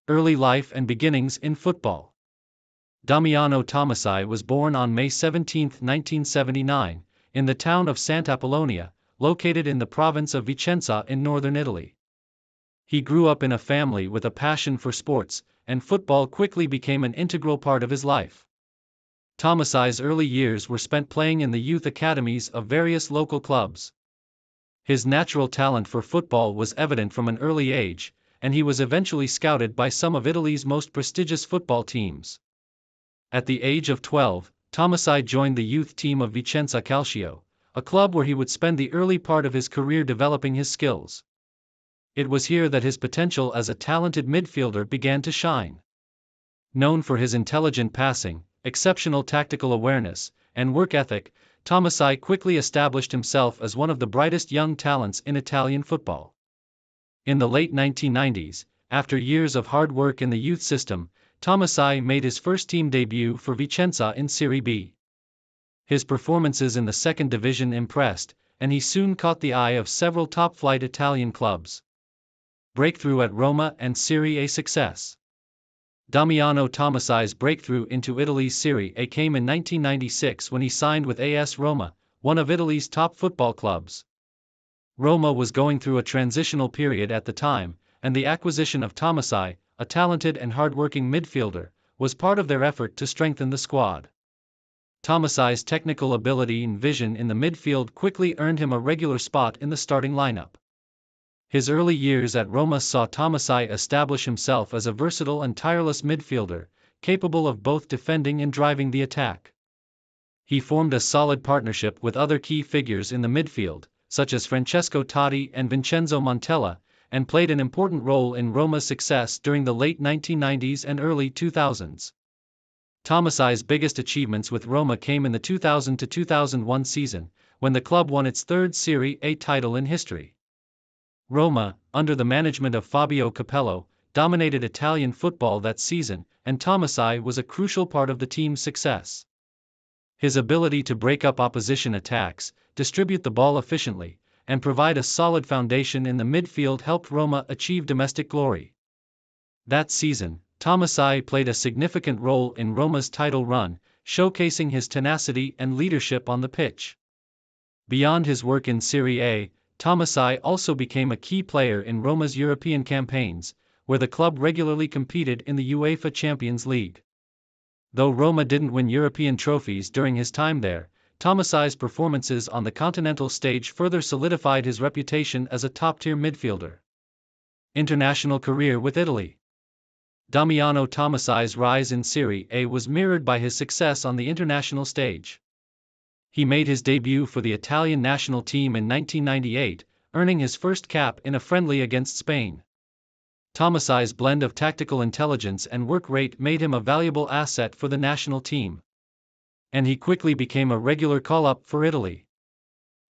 Early life and beginnings in football. Damiano Tomasai was born on May 17, 1979, in the town of Sant'Apollonia, located in the province of Vicenza in northern Italy. He grew up in a family with a passion for sports, and football quickly became an integral part of his life. Tomasai's early years were spent playing in the youth academies of various local clubs. His natural talent for football was evident from an early age, and he was eventually scouted by some of Italy's most prestigious football teams. At the age of 12, Tomasai joined the youth team of Vicenza Calcio, a club where he would spend the early part of his career developing his skills. It was here that his potential as a talented midfielder began to shine. Known for his intelligent passing, exceptional tactical awareness, and work ethic, Tomasai quickly established himself as one of the brightest young talents in Italian football. In the late 1990s, after years of hard work in the youth system, Tomasai made his first team debut for Vicenza in Serie B. His performances in the second division impressed, and he soon caught the eye of several top-flight Italian clubs. Breakthrough at Roma and Serie A success. Damiano Tomasai's breakthrough into Italy's Serie A came in 1996 when he signed with AS Roma, one of Italy's top football clubs. Roma was going through a transitional period at the time, and the acquisition of Tomasai, a talented and hard-working midfielder, was part of their effort to strengthen the squad. Tomasai's technical ability and vision in the midfield quickly earned him a regular spot in the starting lineup. His early years at Roma saw Tomasai establish himself as a versatile and tireless midfielder, capable of both defending and driving the attack. He formed a solid partnership with other key figures in the midfield, such as Francesco Totti and Vincenzo Montella, and played an important role in Roma's success during the late 1990s and early 2000s. Tomasai's biggest achievements with Roma came in the 2000-2001 season, when the club won its third Serie A title in history. Roma, under the management of Fabio Capello, dominated Italian football that season, and Tomasai was a crucial part of the team's success. His ability to break up opposition attacks, distribute the ball efficiently, and provide a solid foundation in the midfield helped Roma achieve domestic glory. That season, Tomasai played a significant role in Roma's title run, showcasing his tenacity and leadership on the pitch. Beyond his work in Serie A, Tomasai also became a key player in Roma's European campaigns, where the club regularly competed in the UEFA Champions League. Though Roma didn't win European trophies during his time there, Tomasai's performances on the continental stage further solidified his reputation as a top-tier midfielder. International career with Italy. Damiano Tomasai's rise in Serie A was mirrored by his success on the international stage. He made his debut for the Italian national team in 1998, earning his first cap in a friendly against Spain. Tomasai's blend of tactical intelligence and work rate made him a valuable asset for the national team. And he quickly became a regular call-up for Italy.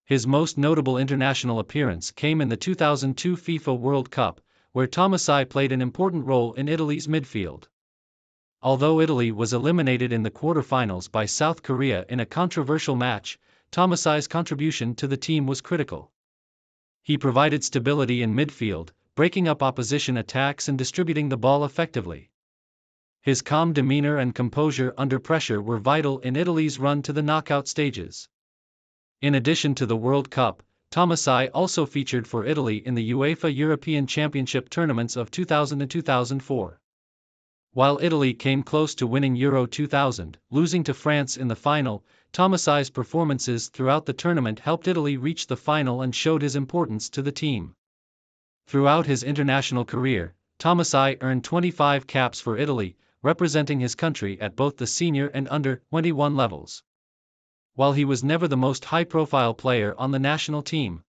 His most notable international appearance came in the 2002 FIFA World Cup, where Tomasai played an important role in Italy's midfield. Although Italy was eliminated in the quarter-finals by South Korea in a controversial match, Tomasai's contribution to the team was critical. He provided stability in midfield, breaking up opposition attacks and distributing the ball effectively. His calm demeanor and composure under pressure were vital in Italy's run to the knockout stages. In addition to the World Cup, Tomasai also featured for Italy in the UEFA European Championship tournaments of 2000 and 2004. While Italy came close to winning Euro 2000, losing to France in the final, Tomasai's performances throughout the tournament helped Italy reach the final and showed his importance to the team. Throughout his international career, Tomasai earned 25 caps for Italy, representing his country at both the senior and under-21 levels. While he was never the most high-profile player on the national team,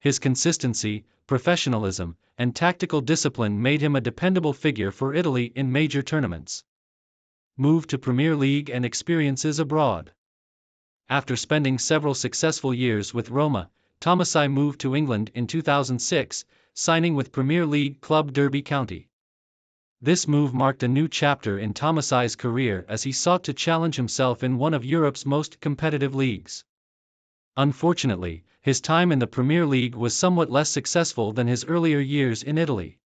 his consistency, professionalism, and tactical discipline made him a dependable figure for Italy in major tournaments. Move to Premier League and experiences abroad. After spending several successful years with Roma, Tomasai moved to England in 2006, signing with Premier League club Derby County. This move marked a new chapter in Tomasai's career as he sought to challenge himself in one of Europe's most competitive leagues. Unfortunately, his time in the Premier League was somewhat less successful than his earlier years in Italy.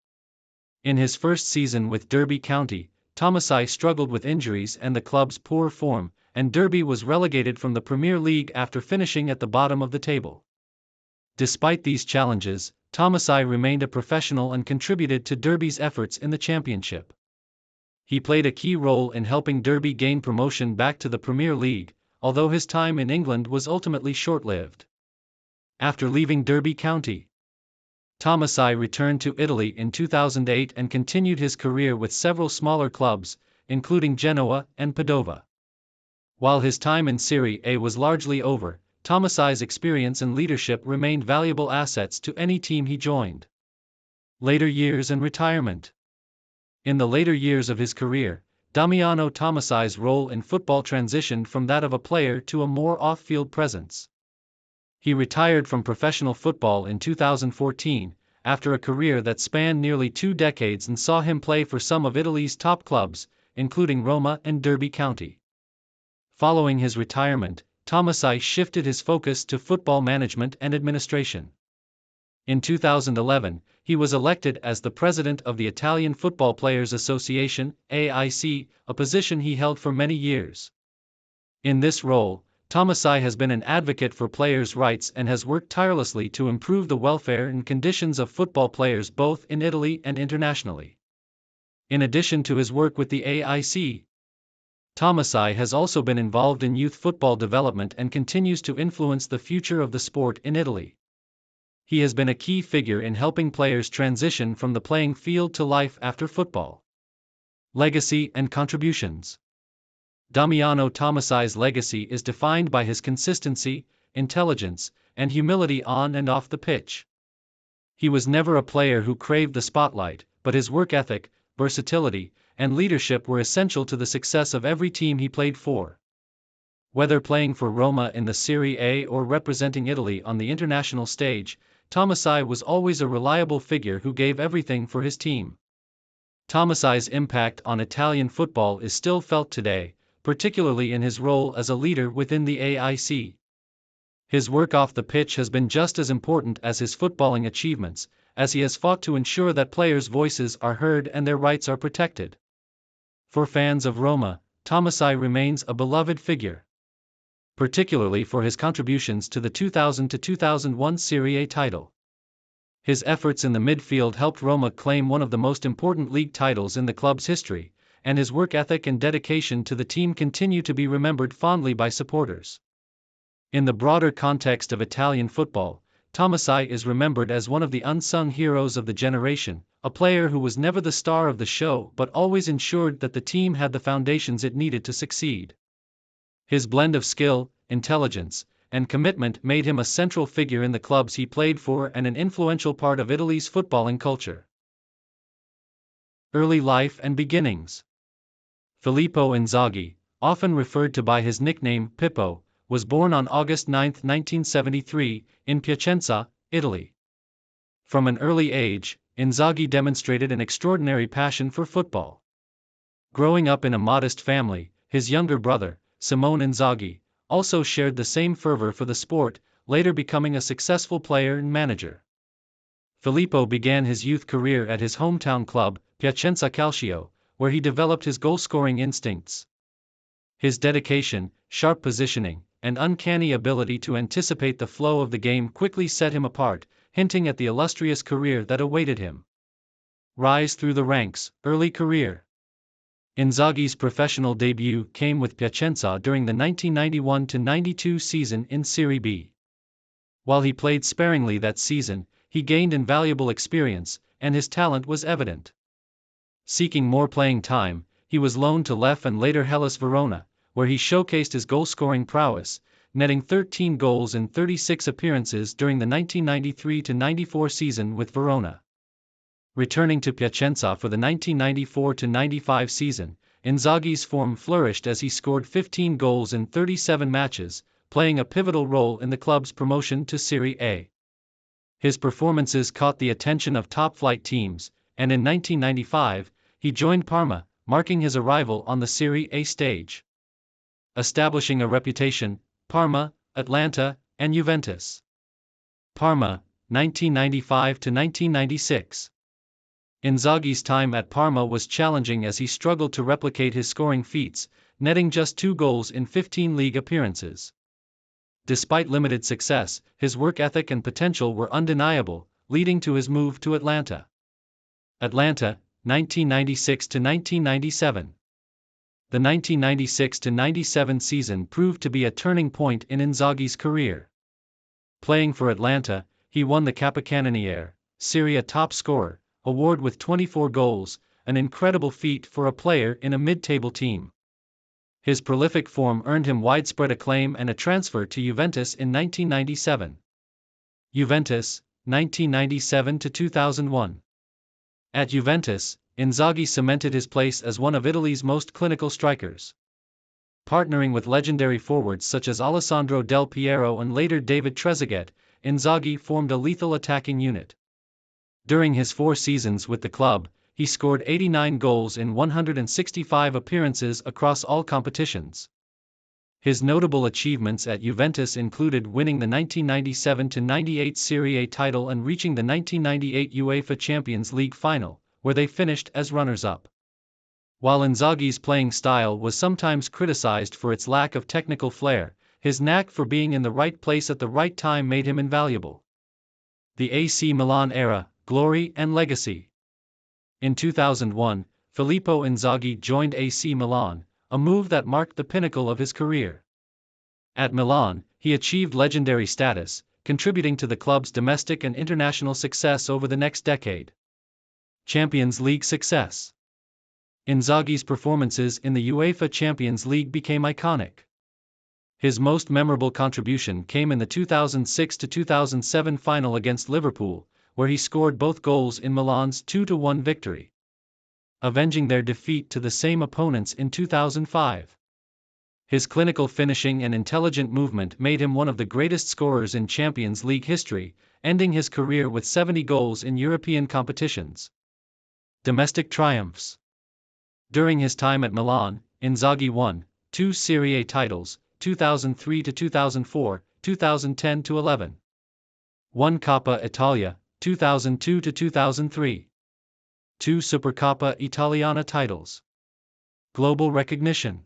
In his first season with Derby County, Tomasai struggled with injuries and the club's poor form, and Derby was relegated from the Premier League after finishing at the bottom of the table. Despite these challenges, Tomasai remained a professional and contributed to Derby's efforts in the Championship. He played a key role in helping Derby gain promotion back to the Premier League, although his time in England was ultimately short-lived. After leaving Derby County, Tomasai returned to Italy in 2008 and continued his career with several smaller clubs, including Genoa and Padova. While his time in Serie A was largely over, Tomasai's experience and leadership remained valuable assets to any team he joined. Later years and retirement. In the later years of his career, Damiano Tomasai's role in football transitioned from that of a player to a more off-field presence. He retired from professional football in 2014, after a career that spanned nearly 2 decades and saw him play for some of Italy's top clubs, including Roma and Derby County. Following his retirement, Tomasai shifted his focus to football management and administration. In 2011, he was elected as the president of the Italian Football Players Association, AIC, a position he held for many years. In this role, Tomasai has been an advocate for players' rights and has worked tirelessly to improve the welfare and conditions of football players both in Italy and internationally. In addition to his work with the AIC, Tomasai has also been involved in youth football development and continues to influence the future of the sport in Italy. He has been a key figure in helping players transition from the playing field to life after football. Legacy and contributions. Damiano Tomasai's legacy is defined by his consistency, intelligence, and humility on and off the pitch. He was never a player who craved the spotlight, but his work ethic, versatility, and leadership were essential to the success of every team he played for. Whether playing for Roma in the Serie A or representing Italy on the international stage, Tomasai was always a reliable figure who gave everything for his team. Tomasai's impact on Italian football is still felt today, particularly in his role as a leader within the AIC. His work off the pitch has been just as important as his footballing achievements, as he has fought to ensure that players' voices are heard and their rights are protected. For fans of Roma, Tomasai remains a beloved figure, particularly for his contributions to the 2000-2001 Serie A title. His efforts in the midfield helped Roma claim one of the most important league titles in the club's history, and his work ethic and dedication to the team continue to be remembered fondly by supporters. In the broader context of Italian football, Tomasai is remembered as one of the unsung heroes of the generation, a player who was never the star of the show but always ensured that the team had the foundations it needed to succeed. His blend of skill, intelligence, and commitment made him a central figure in the clubs he played for and an influential part of Italy's footballing culture. Early life and beginnings. Filippo Inzaghi, often referred to by his nickname Pippo, was born on August 9, 1973, in Piacenza, Italy. From an early age, Inzaghi demonstrated an extraordinary passion for football. Growing up in a modest family, his younger brother, Simone Inzaghi, also shared the same fervor for the sport, later becoming a successful player and manager. Filippo began his youth career at his hometown club, Piacenza Calcio, where he developed his goal-scoring instincts. His dedication, sharp positioning, and uncanny ability to anticipate the flow of the game quickly set him apart, hinting at the illustrious career that awaited him. Rise through the ranks. Early career. Inzaghi's professional debut came with Piacenza during the 1991-92 season in Serie B. While he played sparingly that season, he gained invaluable experience, and his talent was evident. Seeking more playing time, he was loaned to Lef and later Hellas Verona, where he showcased his goal-scoring prowess, netting 13 goals in 36 appearances during the 1993-94 season with Verona. Returning to Piacenza for the 1994-95 season, Inzaghi's form flourished as he scored 15 goals in 37 matches, playing a pivotal role in the club's promotion to Serie A. His performances caught the attention of top-flight teams, and in 1995, he joined Parma, marking his arrival on the Serie A stage. Establishing a reputation, Parma, Atlanta, and Juventus. Parma, 1995-1996. Inzaghi's time at Parma was challenging as he struggled to replicate his scoring feats, netting just 2 goals in 15 league appearances. Despite limited success, his work ethic and potential were undeniable, leading to his move to Atlanta. Atlanta, 1996–1997. The 1996–97 season proved to be a turning point in Inzaghi's career. Playing for Atlanta, he won the Capocannoniere, Serie A top scorer, award with 24 goals, an incredible feat for a player in a mid-table team. His prolific form earned him widespread acclaim and a transfer to Juventus in 1997. Juventus, 1997–2001. At Juventus, Inzaghi cemented his place as one of Italy's most clinical strikers. Partnering with legendary forwards such as Alessandro Del Piero and later David Trezeguet, Inzaghi formed a lethal attacking unit. During his 4 seasons with the club, he scored 89 goals in 165 appearances across all competitions. His notable achievements at Juventus included winning the 1997–98 Serie A title and reaching the 1998 UEFA Champions League final, where they finished as runners-up. While Inzaghi's playing style was sometimes criticized for its lack of technical flair, his knack for being in the right place at the right time made him invaluable. The AC Milan era, glory and legacy. In 2001, Filippo Inzaghi joined AC Milan, a move that marked the pinnacle of his career. At Milan, he achieved legendary status, contributing to the club's domestic and international success over the next decade. Champions League success. Inzaghi's performances in the UEFA Champions League became iconic. His most memorable contribution came in the 2006–2007 final against Liverpool, where he scored both goals in Milan's 2–1 victory, avenging their defeat to the same opponents in 2005. His clinical finishing and intelligent movement made him one of the greatest scorers in Champions League history, ending his career with 70 goals in European competitions. Domestic triumphs. During his time at Milan, Inzaghi won 2 Serie A titles, 2003–2004, 2010–11. 1 Coppa Italia, 2002–2003. 2 Supercoppa Italiana titles. Global recognition.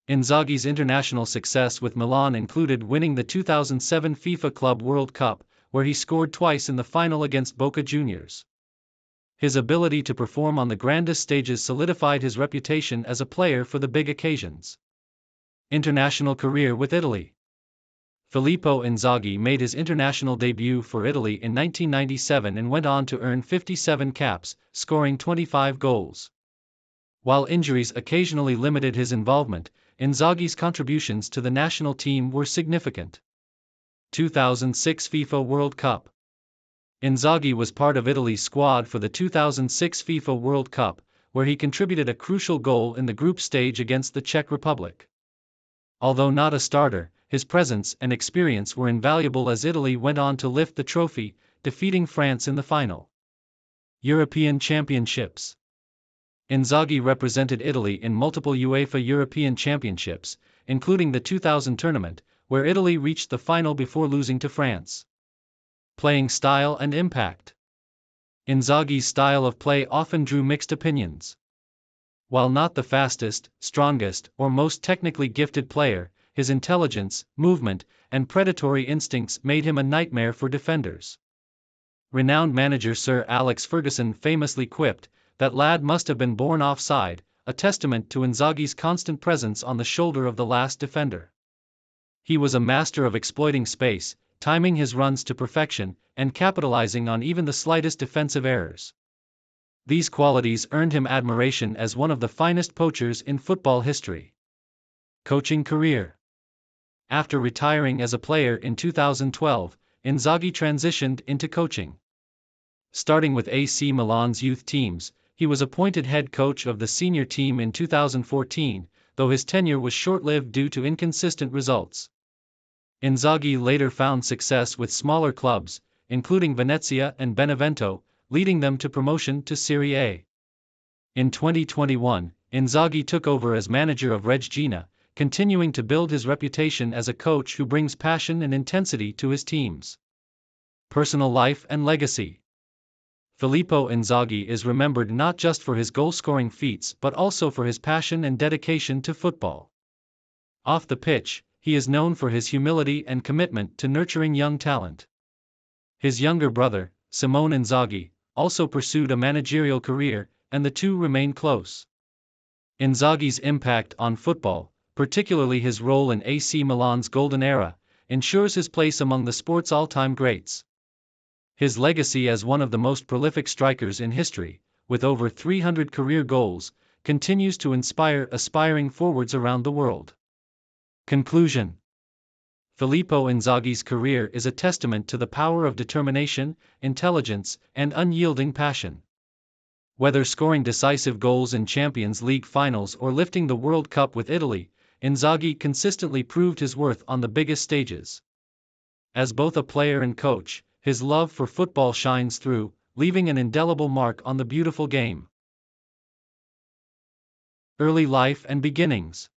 Inzaghi's international success with Milan included winning the 2007 FIFA Club World Cup, where he scored twice in the final against Boca Juniors. His ability to perform on the grandest stages solidified his reputation as a player for the big occasions. International career with Italy. Filippo Inzaghi made his international debut for Italy in 1997 and went on to earn 57 caps, scoring 25 goals. While injuries occasionally limited his involvement, Inzaghi's contributions to the national team were significant. 2006 FIFA World Cup. Inzaghi was part of Italy's squad for the 2006 FIFA World Cup, where he contributed a crucial goal in the group stage against the Czech Republic. Although not a starter, his presence and experience were invaluable as Italy went on to lift the trophy, defeating France in the final. European Championships. Inzaghi represented Italy in multiple UEFA European Championships, including the 2000 tournament, where Italy reached the final before losing to France. Playing style and impact. Inzaghi's style of play often drew mixed opinions. While not the fastest, strongest, or most technically gifted player, his intelligence, movement, and predatory instincts made him a nightmare for defenders. Renowned manager Sir Alex Ferguson famously quipped, "That lad must have been born offside," a testament to Inzaghi's constant presence on the shoulder of the last defender. He was a master of exploiting space, timing his runs to perfection, and capitalizing on even the slightest defensive errors. These qualities earned him admiration as one of the finest poachers in football history. Coaching career. After retiring as a player in 2012, Inzaghi transitioned into coaching. Starting with AC Milan's youth teams, he was appointed head coach of the senior team in 2014, though his tenure was short-lived due to inconsistent results. Inzaghi later found success with smaller clubs, including Venezia and Benevento, leading them to promotion to Serie A. In 2021, Inzaghi took over as manager of Reggina, continuing to build his reputation as a coach who brings passion and intensity to his teams. Personal life and legacy. Filippo Inzaghi is remembered not just for his goal-scoring feats but also for his passion and dedication to football. Off the pitch, he is known for his humility and commitment to nurturing young talent. His younger brother, Simone Inzaghi, also pursued a managerial career, and the two remain close. Inzaghi's impact on football, particularly his role in AC Milan's golden era, ensures his place among the sport's all-time greats. His legacy as one of the most prolific strikers in history, with over 300 career goals, continues to inspire aspiring forwards around the world. Conclusion: Filippo Inzaghi's career is a testament to the power of determination, intelligence, and unyielding passion. Whether scoring decisive goals in Champions League finals or lifting the World Cup with Italy, Inzaghi consistently proved his worth on the biggest stages. As both a player and coach, his love for football shines through, leaving an indelible mark on the beautiful game. Early life and beginnings.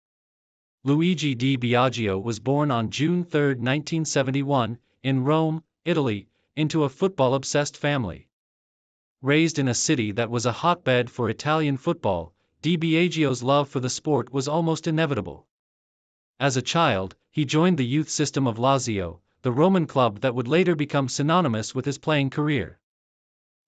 Luigi Di Biagio was born on June 3, 1971, in Rome, Italy, into a football-obsessed family. Raised in a city that was a hotbed for Italian football, Di Biagio's love for the sport was almost inevitable. As a child, he joined the youth system of Lazio, the Roman club that would later become synonymous with his playing career.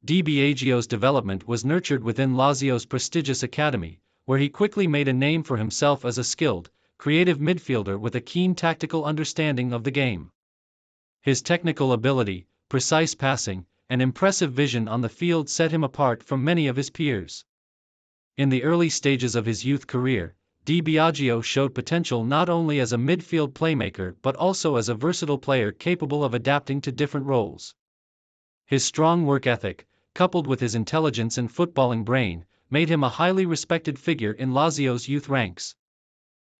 Di Biagio's development was nurtured within Lazio's prestigious academy, where he quickly made a name for himself as a skilled, creative midfielder with a keen tactical understanding of the game. His technical ability, precise passing, and impressive vision on the field set him apart from many of his peers. In the early stages of his youth career, Di Biagio showed potential not only as a midfield playmaker but also as a versatile player capable of adapting to different roles. His strong work ethic, coupled with his intelligence and footballing brain, made him a highly respected figure in Lazio's youth ranks.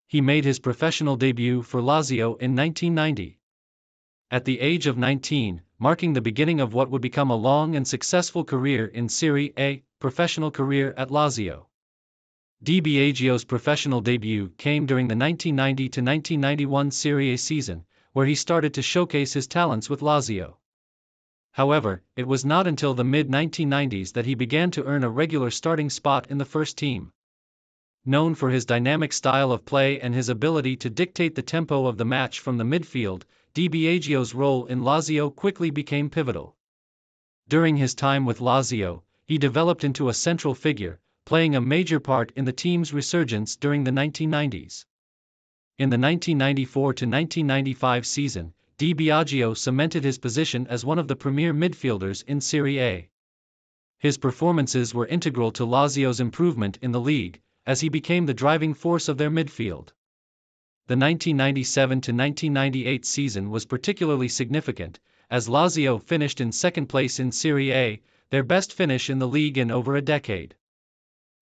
He made his professional debut for Lazio in 1990. At the age of 19, marking the beginning of what would become a long and successful career in Serie A, professional career at Lazio. Di Biagio's professional debut came during the 1990-1991 Serie A season, where he started to showcase his talents with Lazio. However, it was not until the mid-1990s that he began to earn a regular starting spot in the first team. Known for his dynamic style of play and his ability to dictate the tempo of the match from the midfield, Di Biagio's role in Lazio quickly became pivotal. During his time with Lazio, he developed into a central figure, playing a major part in the team's resurgence during the 1990s. In the 1994-1995 season, Di Biagio cemented his position as one of the premier midfielders in Serie A. His performances were integral to Lazio's improvement in the league, as he became the driving force of their midfield. The 1997-1998 season was particularly significant, as Lazio finished in second place in Serie A, their best finish in the league in over a decade.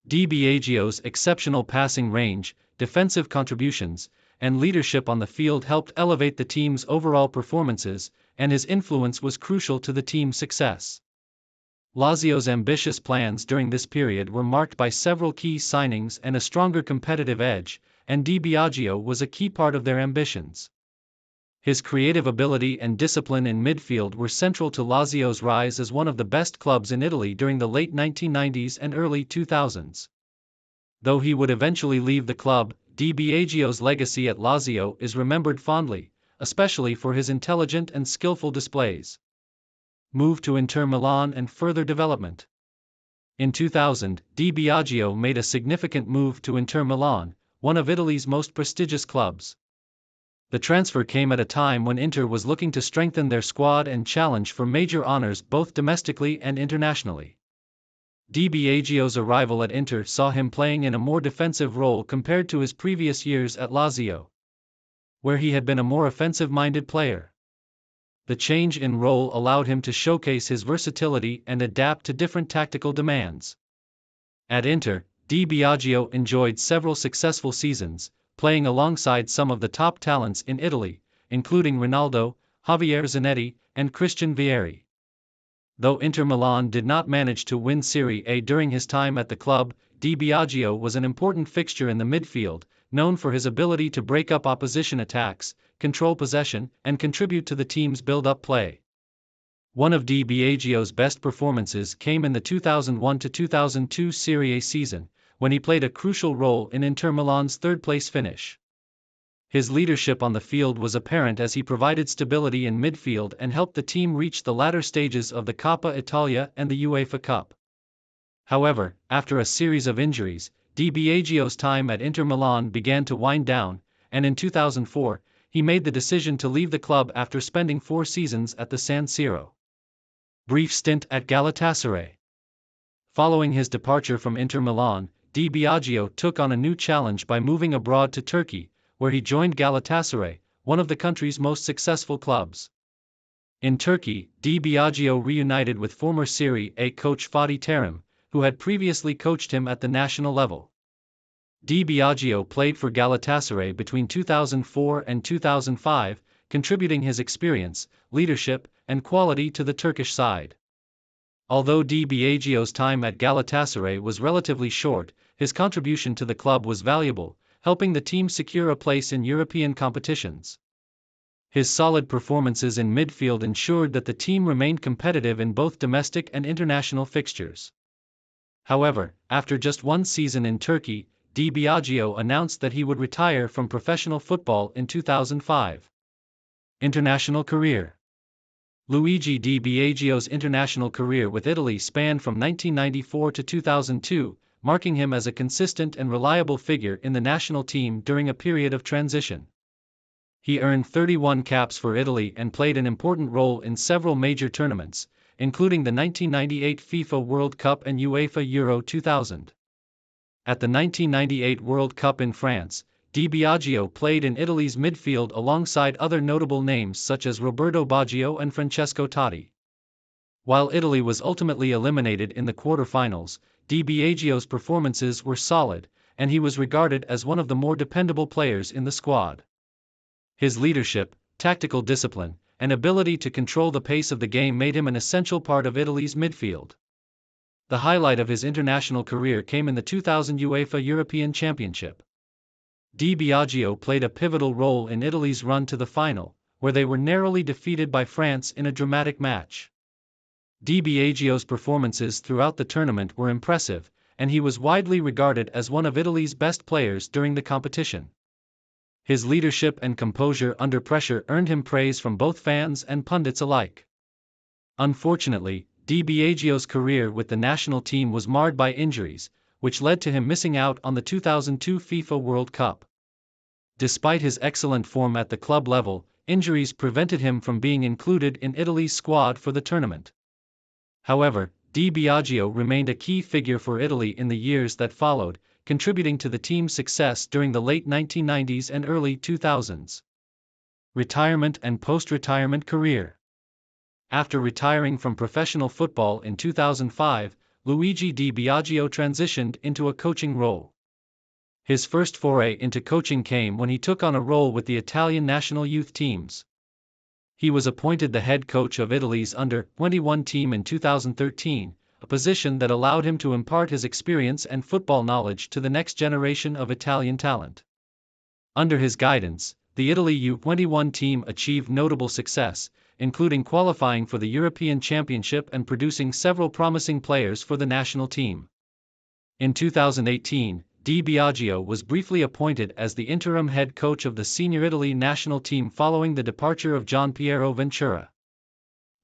Di Biagio's exceptional passing range, defensive contributions, and leadership on the field helped elevate the team's overall performances, and his influence was crucial to the team's success. Lazio's ambitious plans during this period were marked by several key signings and a stronger competitive edge, and Di Biagio was a key part of their ambitions. His creative ability and discipline in midfield were central to Lazio's rise as one of the best clubs in Italy during the late 1990s and early 2000s. Though he would eventually leave the club, Di Biagio's legacy at Lazio is remembered fondly, especially for his intelligent and skillful displays. Move to Inter Milan and further development. In 2000, Di Biagio made a significant move to Inter Milan, one of Italy's most prestigious clubs. The transfer came at a time when Inter was looking to strengthen their squad and challenge for major honors both domestically and internationally. Di Biagio's arrival at Inter saw him playing in a more defensive role compared to his previous years at Lazio, where he had been a more offensive-minded player. The change in role allowed him to showcase his versatility and adapt to different tactical demands. At Inter, Di Biagio enjoyed several successful seasons, playing alongside some of the top talents in Italy, including Ronaldo, Javier Zanetti, and Christian Vieri. Though Inter Milan did not manage to win Serie A during his time at the club, Di Biagio was an important fixture in the midfield, known for his ability to break up opposition attacks, control possession, and contribute to the team's build-up play. One of Di Biagio's best performances came in the 2001-2002 Serie A season, when he played a crucial role in Inter Milan's third-place finish. His leadership on the field was apparent as he provided stability in midfield and helped the team reach the latter stages of the Coppa Italia and the UEFA Cup. However, after a series of injuries, Di Biagio's time at Inter Milan began to wind down, and in 2004, he made the decision to leave the club after spending 4 seasons at the San Siro. Brief stint at Galatasaray. Following his departure from Inter Milan, Di Biagio took on a new challenge by moving abroad to Turkey, where he joined Galatasaray, one of the country's most successful clubs. In Turkey, Di Biagio reunited with former Serie A coach Fatih Terim, who had previously coached him at the national level. Di Biagio played for Galatasaray between 2004 and 2005, contributing his experience, leadership, and quality to the Turkish side. Although Di Biagio's time at Galatasaray was relatively short, his contribution to the club was valuable, helping the team secure a place in European competitions. His solid performances in midfield ensured that the team remained competitive in both domestic and international fixtures. However, after just 1 season in Turkey, Di Biagio announced that he would retire from professional football in 2005. International career. Luigi Di Biagio's international career with Italy spanned from 1994 to 2002, marking him as a consistent and reliable figure in the national team during a period of transition. He earned 31 caps for Italy and played an important role in several major tournaments, including the 1998 FIFA World Cup and UEFA Euro 2000. At the 1998 World Cup in France, Di Biagio played in Italy's midfield alongside other notable names such as Roberto Baggio and Francesco Totti. While Italy was ultimately eliminated in the quarter-finals, Di Biagio's performances were solid, and he was regarded as one of the more dependable players in the squad. His leadership, tactical discipline, and ability to control the pace of the game made him an essential part of Italy's midfield. The highlight of his international career came in the 2000 UEFA European Championship. Di Biagio played a pivotal role in Italy's run to the final, where they were narrowly defeated by France in a dramatic match. Di Biagio's performances throughout the tournament were impressive, and he was widely regarded as one of Italy's best players during the competition. His leadership and composure under pressure earned him praise from both fans and pundits alike. Unfortunately, Di Biagio's career with the national team was marred by injuries, which led to him missing out on the 2002 FIFA World Cup. Despite his excellent form at the club level, injuries prevented him from being included in Italy's squad for the tournament. However, Di Biagio remained a key figure for Italy in the years that followed, contributing to the team's success during the late 1990s and early 2000s. Retirement and post-retirement career. After retiring from professional football in 2005, Luigi Di Biagio transitioned into a coaching role. His first foray into coaching came when he took on a role with the Italian national youth teams. He was appointed the head coach of Italy's under-21 team in 2013, a position that allowed him to impart his experience and football knowledge to the next generation of Italian talent. Under his guidance, the Italy U21 team achieved notable success, including qualifying for the European Championship and producing several promising players for the national team. In 2018, Di Biagio was briefly appointed as the interim head coach of the senior Italy national team following the departure of Gian Piero Ventura.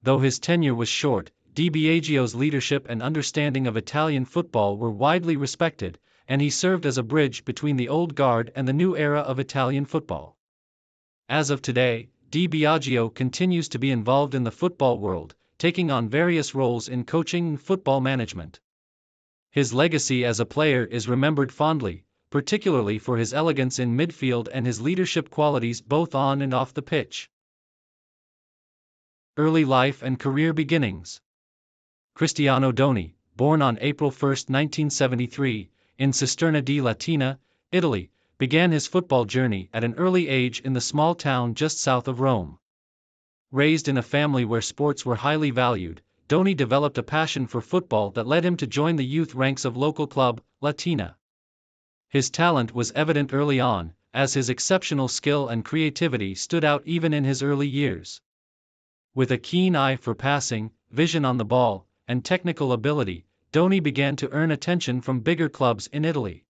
Though his tenure was short, Di Biagio's leadership and understanding of Italian football were widely respected, and he served as a bridge between the old guard and the new era of Italian football. As of today, Di Biagio continues to be involved in the football world, taking on various roles in coaching and football management. His legacy as a player is remembered fondly, particularly for his elegance in midfield and his leadership qualities both on and off the pitch. Early life and career beginnings. Cristiano Doni, born on April 1, 1973, in Cisterna di Latina, Italy, began his football journey at an early age in the small town just south of Rome. Raised in a family where sports were highly valued, Doni developed a passion for football that led him to join the youth ranks of local club, Latina. His talent was evident early on, as his exceptional skill and creativity stood out even in his early years. With a keen eye for passing, vision on the ball, and technical ability, Doni began to earn attention from bigger clubs in Italy.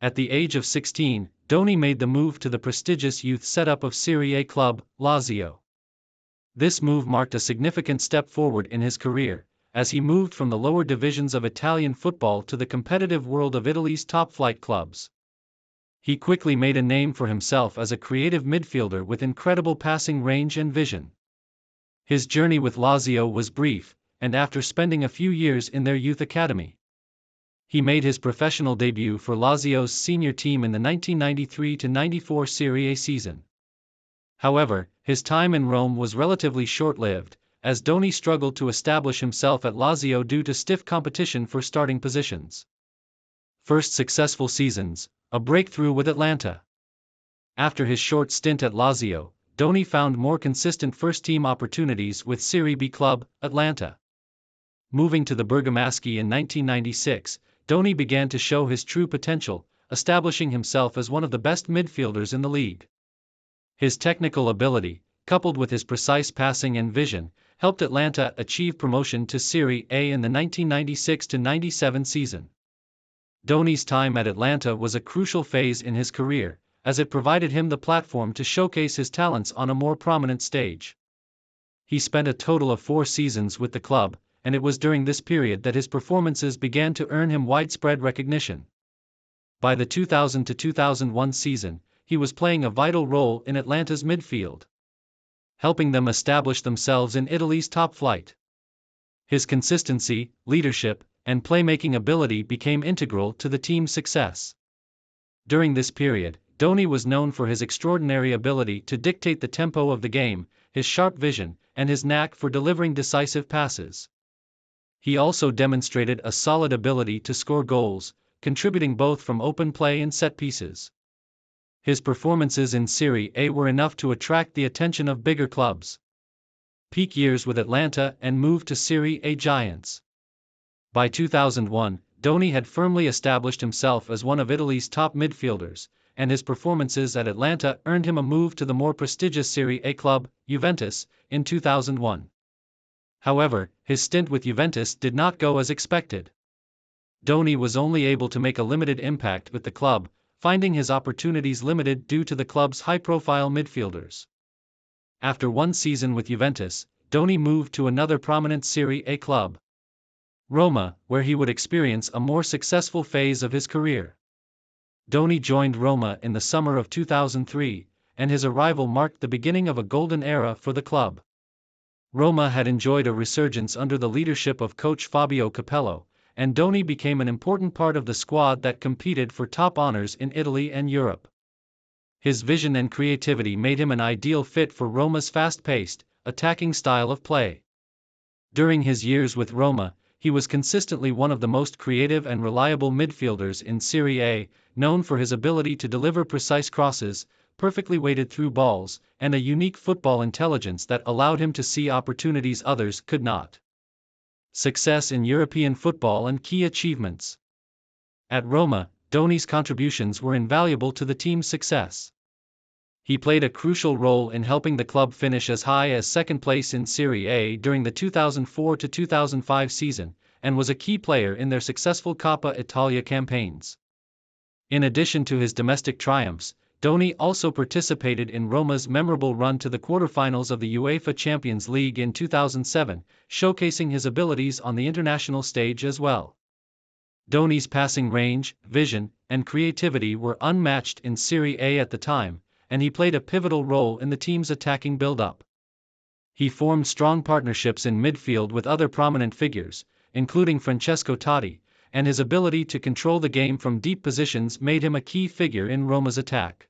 At the age of 16, Doni made the move to the prestigious youth setup of Serie A club, Lazio. This move marked a significant step forward in his career, as he moved from the lower divisions of Italian football to the competitive world of Italy's top-flight clubs. He quickly made a name for himself as a creative midfielder with incredible passing range and vision. His journey with Lazio was brief, and after spending a few years in their youth academy, he made his professional debut for Lazio's senior team in the 1993-94 Serie A season. However, his time in Rome was relatively short-lived, as Doni struggled to establish himself at Lazio due to stiff competition for starting positions. First successful seasons, a breakthrough with Atlanta. After his short stint at Lazio, Doni found more consistent first-team opportunities with Serie B club, Atlanta. Moving to the Bergamaschi in 1996, Doni began to show his true potential, establishing himself as one of the best midfielders in the league. His technical ability, coupled with his precise passing and vision, helped Atlanta achieve promotion to Serie A in the 1996-97 season. Doni's time at Atlanta was a crucial phase in his career, as it provided him the platform to showcase his talents on a more prominent stage. He spent a total of 4 seasons with the club, and it was during this period that his performances began to earn him widespread recognition. By the 2000-2001 season, he was playing a vital role in Atlanta's midfield, helping them establish themselves in Italy's top flight. His consistency, leadership, and playmaking ability became integral to the team's success. During this period, Doni was known for his extraordinary ability to dictate the tempo of the game, his sharp vision, and his knack for delivering decisive passes. He also demonstrated a solid ability to score goals, contributing both from open play and set pieces. His performances in Serie A were enough to attract the attention of bigger clubs. Peak years with Atlanta and moved to Serie A giants. By 2001, Doni had firmly established himself as one of Italy's top midfielders, and his performances at Atlanta earned him a move to the more prestigious Serie A club, Juventus, in 2001. However, his stint with Juventus did not go as expected. Doni was only able to make a limited impact with the club, finding his opportunities limited due to the club's high-profile midfielders. After 1 season with Juventus, Doni moved to another prominent Serie A club, Roma, where he would experience a more successful phase of his career. Doni joined Roma in the summer of 2003, and his arrival marked the beginning of a golden era for the club. Roma had enjoyed a resurgence under the leadership of coach Fabio Capello, and Doni became an important part of the squad that competed for top honors in Italy and Europe. His vision and creativity made him an ideal fit for Roma's fast-paced, attacking style of play. During his years with Roma, he was consistently one of the most creative and reliable midfielders in Serie A, known for his ability to deliver precise crosses, perfectly weighted through balls, and a unique football intelligence that allowed him to see opportunities others could not. Success in European football and key achievements. At Roma, Doni's contributions were invaluable to the team's success. He played a crucial role in helping the club finish as high as second place in Serie A during the 2004-2005 season, and was a key player in their successful Coppa Italia campaigns. In addition to his domestic triumphs, Doni also participated in Roma's memorable run to the quarterfinals of the UEFA Champions League in 2007, showcasing his abilities on the international stage as well. Doni's passing range, vision, and creativity were unmatched in Serie A at the time, and he played a pivotal role in the team's attacking build-up. He formed strong partnerships in midfield with other prominent figures, including Francesco Totti, and his ability to control the game from deep positions made him a key figure in Roma's attack.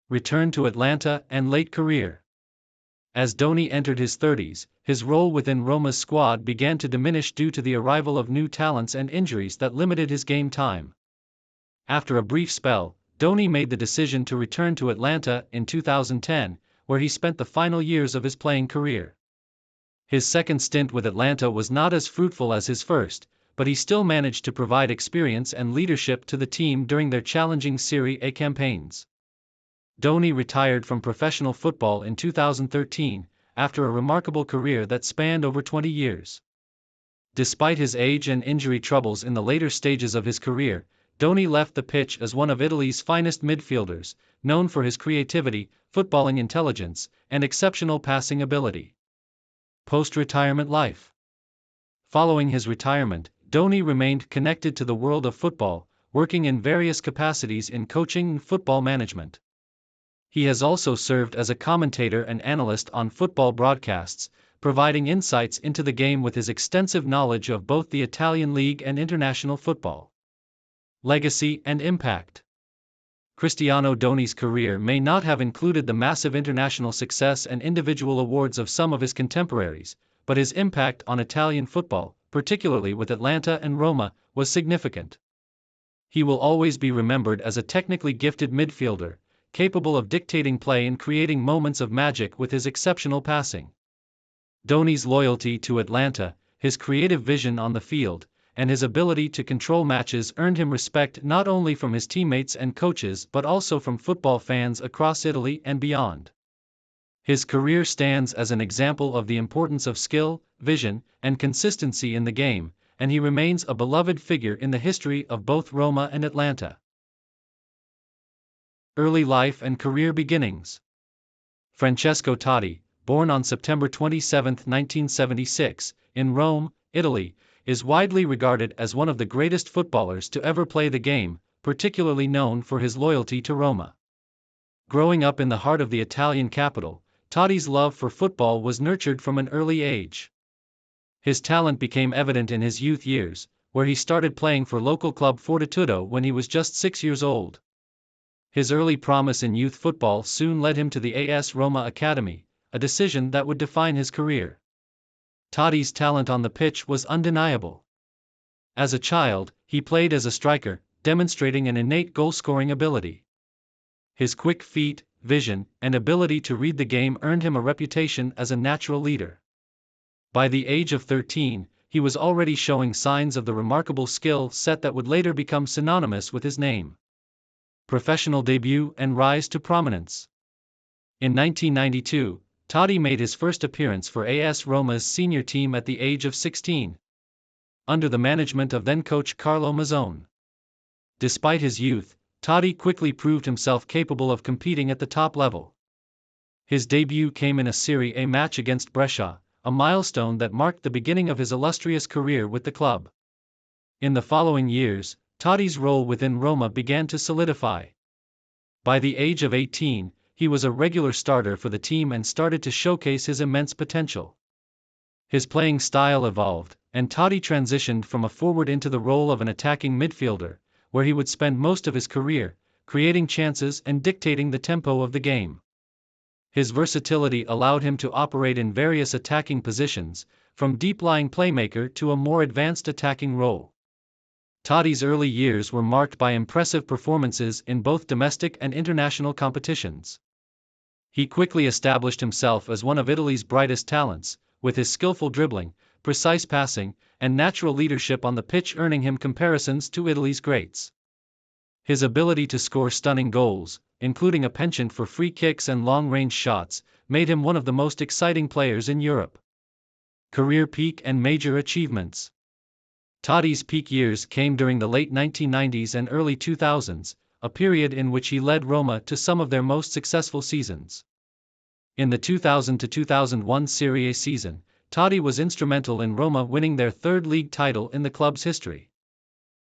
Return to Atlanta and late career. As Doni entered his 30s, his role within Roma's squad began to diminish due to the arrival of new talents and injuries that limited his game time. After a brief spell, Doni made the decision to return to Atlanta in 2010, where he spent the final years of his playing career. His second stint with Atlanta was not as fruitful as his first, but he still managed to provide experience and leadership to the team during their challenging Serie A campaigns. Doni retired from professional football in 2013, after a remarkable career that spanned over 20 years. Despite his age and injury troubles in the later stages of his career, Doni left the pitch as one of Italy's finest midfielders, known for his creativity, footballing intelligence, and exceptional passing ability. Post-retirement life. Following his retirement, Doni remained connected to the world of football, working in various capacities in coaching and football management. He has also served as a commentator and analyst on football broadcasts, providing insights into the game with his extensive knowledge of both the Italian league and international football. Legacy and impact. Cristiano Doni's career may not have included the massive international success and individual awards of some of his contemporaries, but his impact on Italian football, particularly with Atalanta and Roma, was significant. He will always be remembered as a technically gifted midfielder, capable of dictating play and creating moments of magic with his exceptional passing. Doni's loyalty to Atalanta, his creative vision on the field, and his ability to control matches earned him respect not only from his teammates and coaches but also from football fans across Italy and beyond. His career stands as an example of the importance of skill, vision, and consistency in the game, and he remains a beloved figure in the history of both Roma and Atalanta. Early life and career beginnings. Francesco Totti, born on September 27, 1976, in Rome, Italy, is widely regarded as one of the greatest footballers to ever play the game, particularly known for his loyalty to Roma. Growing up in the heart of the Italian capital, Totti's love for football was nurtured from an early age. His talent became evident in his youth years, where he started playing for local club Fortitudo when he was just 6 years old. His early promise in youth football soon led him to the AS Roma Academy, a decision that would define his career. Totti's talent on the pitch was undeniable. As a child, he played as a striker, demonstrating an innate goal-scoring ability. His quick feet, vision, and ability to read the game earned him a reputation as a natural leader. By the age of 13, he was already showing signs of the remarkable skill set that would later become synonymous with his name. Professional debut and rise to prominence. In 1992, Totti made his first appearance for AS Roma's senior team at the age of 16, under the management of then-coach Carlo Mazzone. Despite his youth, Totti quickly proved himself capable of competing at the top level. His debut came in a Serie A match against Brescia, a milestone that marked the beginning of his illustrious career with the club. In the following years, Totti's role within Roma began to solidify. By the age of 18, he was a regular starter for the team and started to showcase his immense potential. His playing style evolved, and Totti transitioned from a forward into the role of an attacking midfielder, where he would spend most of his career, creating chances and dictating the tempo of the game. His versatility allowed him to operate in various attacking positions, from deep-lying playmaker to a more advanced attacking role. Totti's early years were marked by impressive performances in both domestic and international competitions. He quickly established himself as one of Italy's brightest talents, with his skillful dribbling, precise passing, and natural leadership on the pitch earning him comparisons to Italy's greats. His ability to score stunning goals, including a penchant for free kicks and long-range shots, made him one of the most exciting players in Europe. Career peak and major achievements. Totti's peak years came during the late 1990s and early 2000s, a period in which he led Roma to some of their most successful seasons. In the 2000-2001 Serie A season, Totti was instrumental in Roma winning their third league title in the club's history.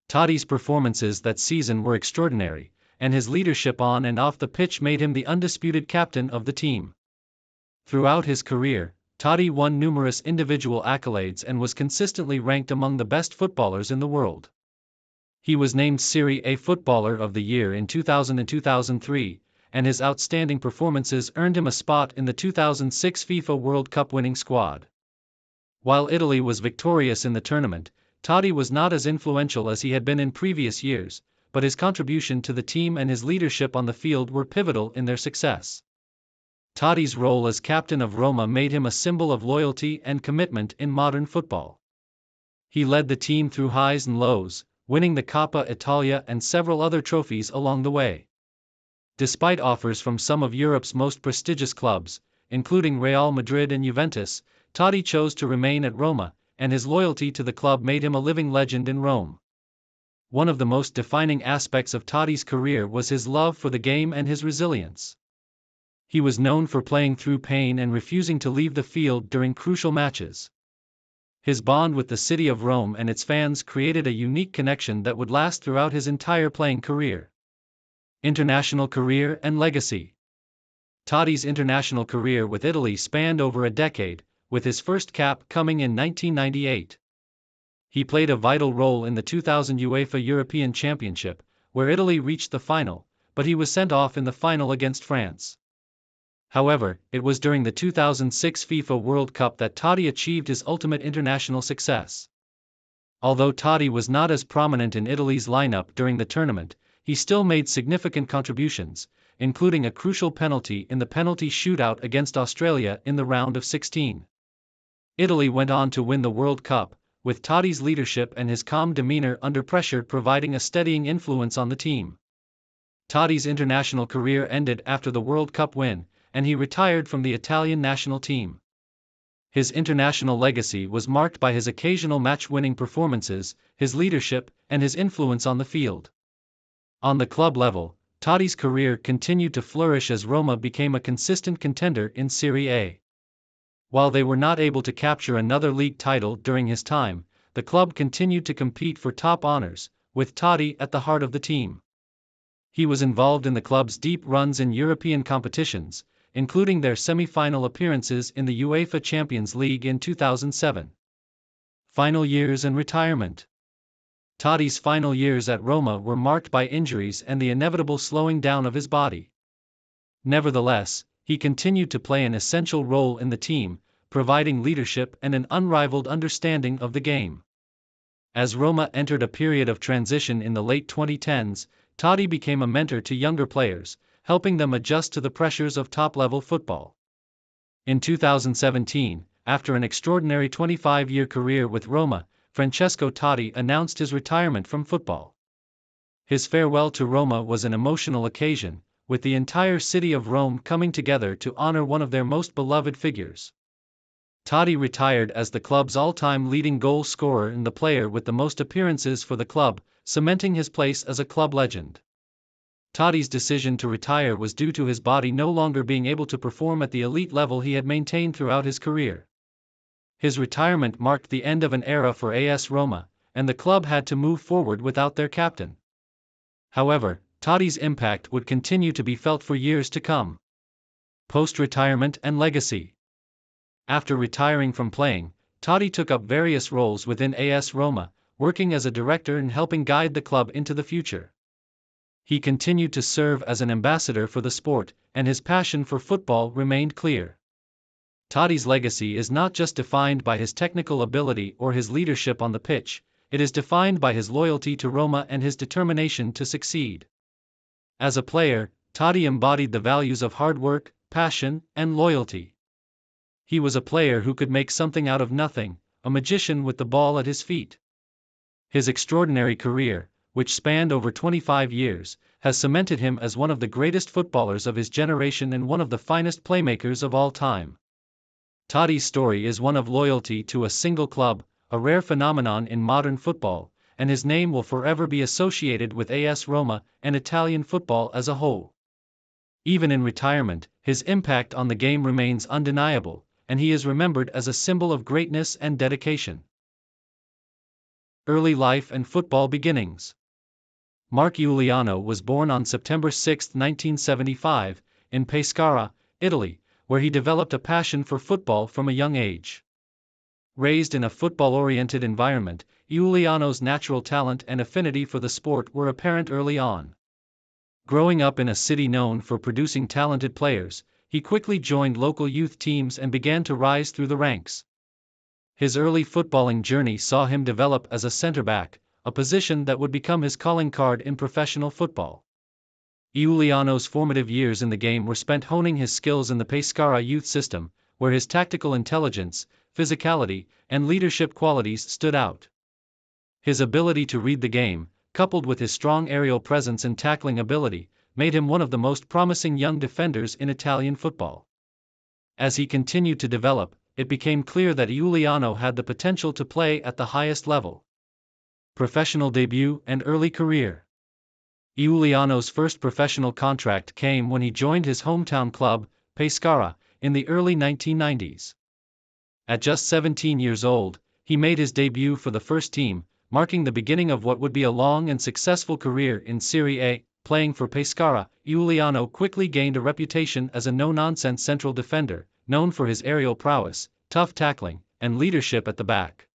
Totti's performances that season were extraordinary, and his leadership on and off the pitch made him the undisputed captain of the team. Throughout his career, Totti won numerous individual accolades and was consistently ranked among the best footballers in the world. He was named Serie A Footballer of the Year in 2000 and 2003, and his outstanding performances earned him a spot in the 2006 FIFA World Cup winning squad. While Italy was victorious in the tournament, Totti was not as influential as he had been in previous years, but his contribution to the team and his leadership on the field were pivotal in their success. Totti's role as captain of Roma made him a symbol of loyalty and commitment in modern football. He led the team through highs and lows, winning the Coppa Italia and several other trophies along the way. Despite offers from some of Europe's most prestigious clubs, including Real Madrid and Juventus, Totti chose to remain at Roma, and his loyalty to the club made him a living legend in Rome. One of the most defining aspects of Totti's career was his love for the game and his resilience. He was known for playing through pain and refusing to leave the field during crucial matches. His bond with the city of Rome and its fans created a unique connection that would last throughout his entire playing career. International career and legacy. Totti's international career with Italy spanned over a decade, with his first cap coming in 1998. He played a vital role in the 2000 UEFA European Championship, where Italy reached the final, but he was sent off in the final against France. However, it was during the 2006 FIFA World Cup that Totti achieved his ultimate international success. Although Totti was not as prominent in Italy's lineup during the tournament, he still made significant contributions, including a crucial penalty in the penalty shootout against Australia in the round of 16. Italy went on to win the World Cup, with Totti's leadership and his calm demeanor under pressure providing a steadying influence on the team. Totti's international career ended after the World Cup win, and he retired from the Italian national team. His international legacy was marked by his occasional match-winning performances, his leadership, and his influence on the field. On the club level, Totti's career continued to flourish as Roma became a consistent contender in Serie A. While they were not able to capture another league title during his time, the club continued to compete for top honors, with Totti at the heart of the team. He was involved in the club's deep runs in European competitions, including their semi-final appearances in the UEFA Champions League in 2007. Final years and retirement. Totti's final years at Roma were marked by injuries and the inevitable slowing down of his body. Nevertheless, he continued to play an essential role in the team, providing leadership and an unrivaled understanding of the game. As Roma entered a period of transition in the late 2010s, Totti became a mentor to younger players, helping them adjust to the pressures of top-level football. In 2017, after an extraordinary 25-year career with Roma, Francesco Totti announced his retirement from football. His farewell to Roma was an emotional occasion, with the entire city of Rome coming together to honor one of their most beloved figures. Totti retired as the club's all-time leading goal scorer and the player with the most appearances for the club, cementing his place as a club legend. Totti's decision to retire was due to his body no longer being able to perform at the elite level he had maintained throughout his career. His retirement marked the end of an era for AS Roma, and the club had to move forward without their captain. However, Totti's impact would continue to be felt for years to come. Post-retirement and legacy. After retiring from playing, Totti took up various roles within AS Roma, working as a director and helping guide the club into the future. He continued to serve as an ambassador for the sport, and his passion for football remained clear. Totti's legacy is not just defined by his technical ability or his leadership on the pitch, it is defined by his loyalty to Roma and his determination to succeed. As a player, Totti embodied the values of hard work, passion, and loyalty. He was a player who could make something out of nothing, a magician with the ball at his feet. His extraordinary career, which spanned over 25 years, has cemented him as one of the greatest footballers of his generation and one of the finest playmakers of all time. Totti's story is one of loyalty to a single club, a rare phenomenon in modern football, and his name will forever be associated with AS Roma and Italian football as a whole. Even in retirement, his impact on the game remains undeniable, and he is remembered as a symbol of greatness and dedication. Early life and football beginnings. Mark Giuliano was born on September 6, 1975, in Pescara, Italy, where he developed a passion for football from a young age. Raised in a football-oriented environment, Giuliano's natural talent and affinity for the sport were apparent early on. Growing up in a city known for producing talented players, he quickly joined local youth teams and began to rise through the ranks. His early footballing journey saw him develop as a centre-back, a position that would become his calling card in professional football. Giuliano's formative years in the game were spent honing his skills in the Pescara youth system, where his tactical intelligence, physicality, and leadership qualities stood out. His ability to read the game, coupled with his strong aerial presence and tackling ability, made him one of the most promising young defenders in Italian football. As he continued to develop, it became clear that Giuliano had the potential to play at the highest level. Professional debut and early career. Giuliano's first professional contract came when he joined his hometown club, Pescara, in the early 1990s. At just 17 years old, he made his debut for the first team, marking the beginning of what would be a long and successful career in Serie A. Playing for Pescara, Giuliano quickly gained a reputation as a no-nonsense central defender, known for his aerial prowess, tough tackling, and leadership at the back.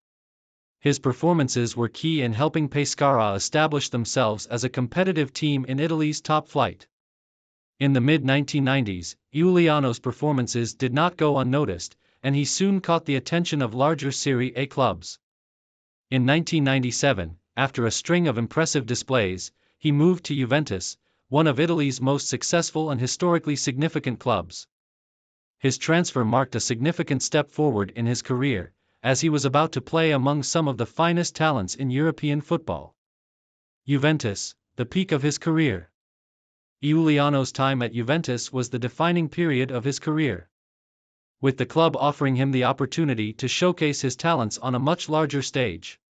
His performances were key in helping Pescara establish themselves as a competitive team in Italy's top flight. In the mid-1990s, Giuliano's performances did not go unnoticed, and he soon caught the attention of larger Serie A clubs. In 1997, after a string of impressive displays, he moved to Juventus, one of Italy's most successful and historically significant clubs. His transfer marked a significant step forward in his career, as he was about to play among some of the finest talents in European football. Juventus, the peak of his career. Giuliano's time at Juventus was the defining period of his career, with the club offering him the opportunity to showcase his talents on a much larger stage.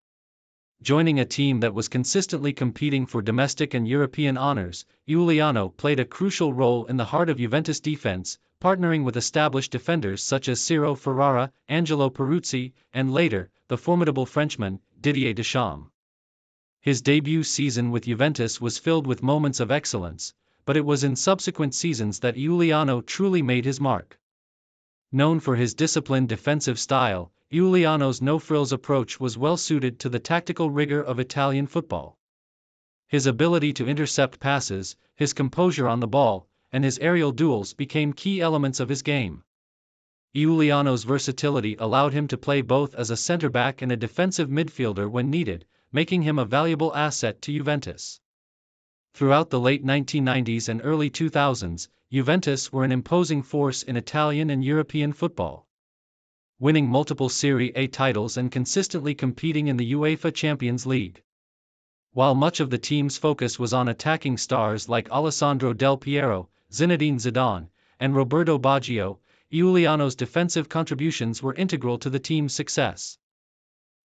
Joining a team that was consistently competing for domestic and European honors, Giuliano played a crucial role in the heart of Juventus' defense, partnering with established defenders such as Ciro Ferrara, Angelo Peruzzi, and later, the formidable Frenchman, Didier Deschamps. His debut season with Juventus was filled with moments of excellence, but it was in subsequent seasons that Giuliano truly made his mark. Known for his disciplined defensive style, Giuliano's no-frills approach was well suited to the tactical rigor of Italian football. His ability to intercept passes, his composure on the ball, and his aerial duels became key elements of his game. Giuliano's versatility allowed him to play both as a center-back and a defensive midfielder when needed, making him a valuable asset to Juventus. Throughout the late 1990s and early 2000s, Juventus were an imposing force in Italian and European football, winning multiple Serie A titles and consistently competing in the UEFA Champions League. While much of the team's focus was on attacking stars like Alessandro Del Piero, Zinedine Zidane, and Roberto Baggio, Giuliano's defensive contributions were integral to the team's success.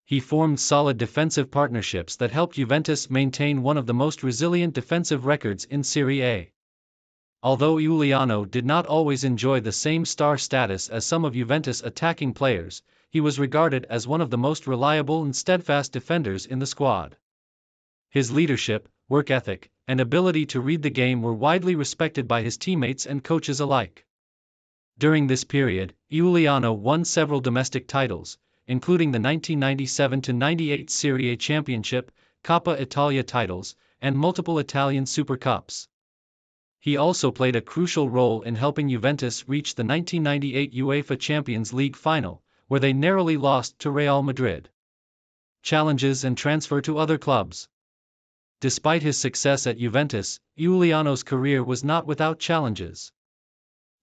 He formed solid defensive partnerships that helped Juventus maintain one of the most resilient defensive records in Serie A. Although Giuliano did not always enjoy the same star status as some of Juventus' attacking players, he was regarded as one of the most reliable and steadfast defenders in the squad. His leadership, work ethic, and ability to read the game were widely respected by his teammates and coaches alike. During this period, Giuliano won several domestic titles, including the 1997-98 Serie A Championship, Coppa Italia titles, and multiple Italian Super Cups. He also played a crucial role in helping Juventus reach the 1998 UEFA Champions League final, where they narrowly lost to Real Madrid. Challenges and transfer to other clubs. Despite his success at Juventus, Giuliano's career was not without challenges.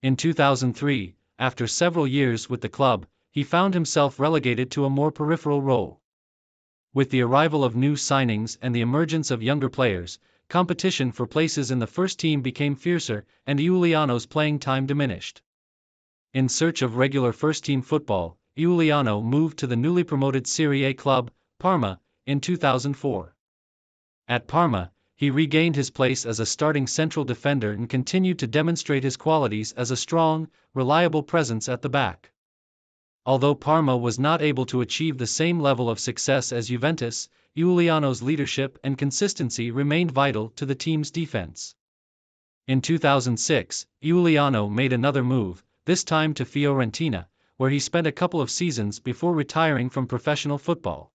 In 2003, after several years with the club, he found himself relegated to a more peripheral role. With the arrival of new signings and the emergence of younger players, competition for places in the first team became fiercer, and Giuliano's playing time diminished. In search of regular first-team football, Giuliano moved to the newly promoted Serie A club, Parma, in 2004. At Parma, he regained his place as a starting central defender and continued to demonstrate his qualities as a strong, reliable presence at the back. Although Parma was not able to achieve the same level of success as Juventus, Giuliano's leadership and consistency remained vital to the team's defense. In 2006, Giuliano made another move, this time to Fiorentina, where he spent a couple of seasons before retiring from professional football.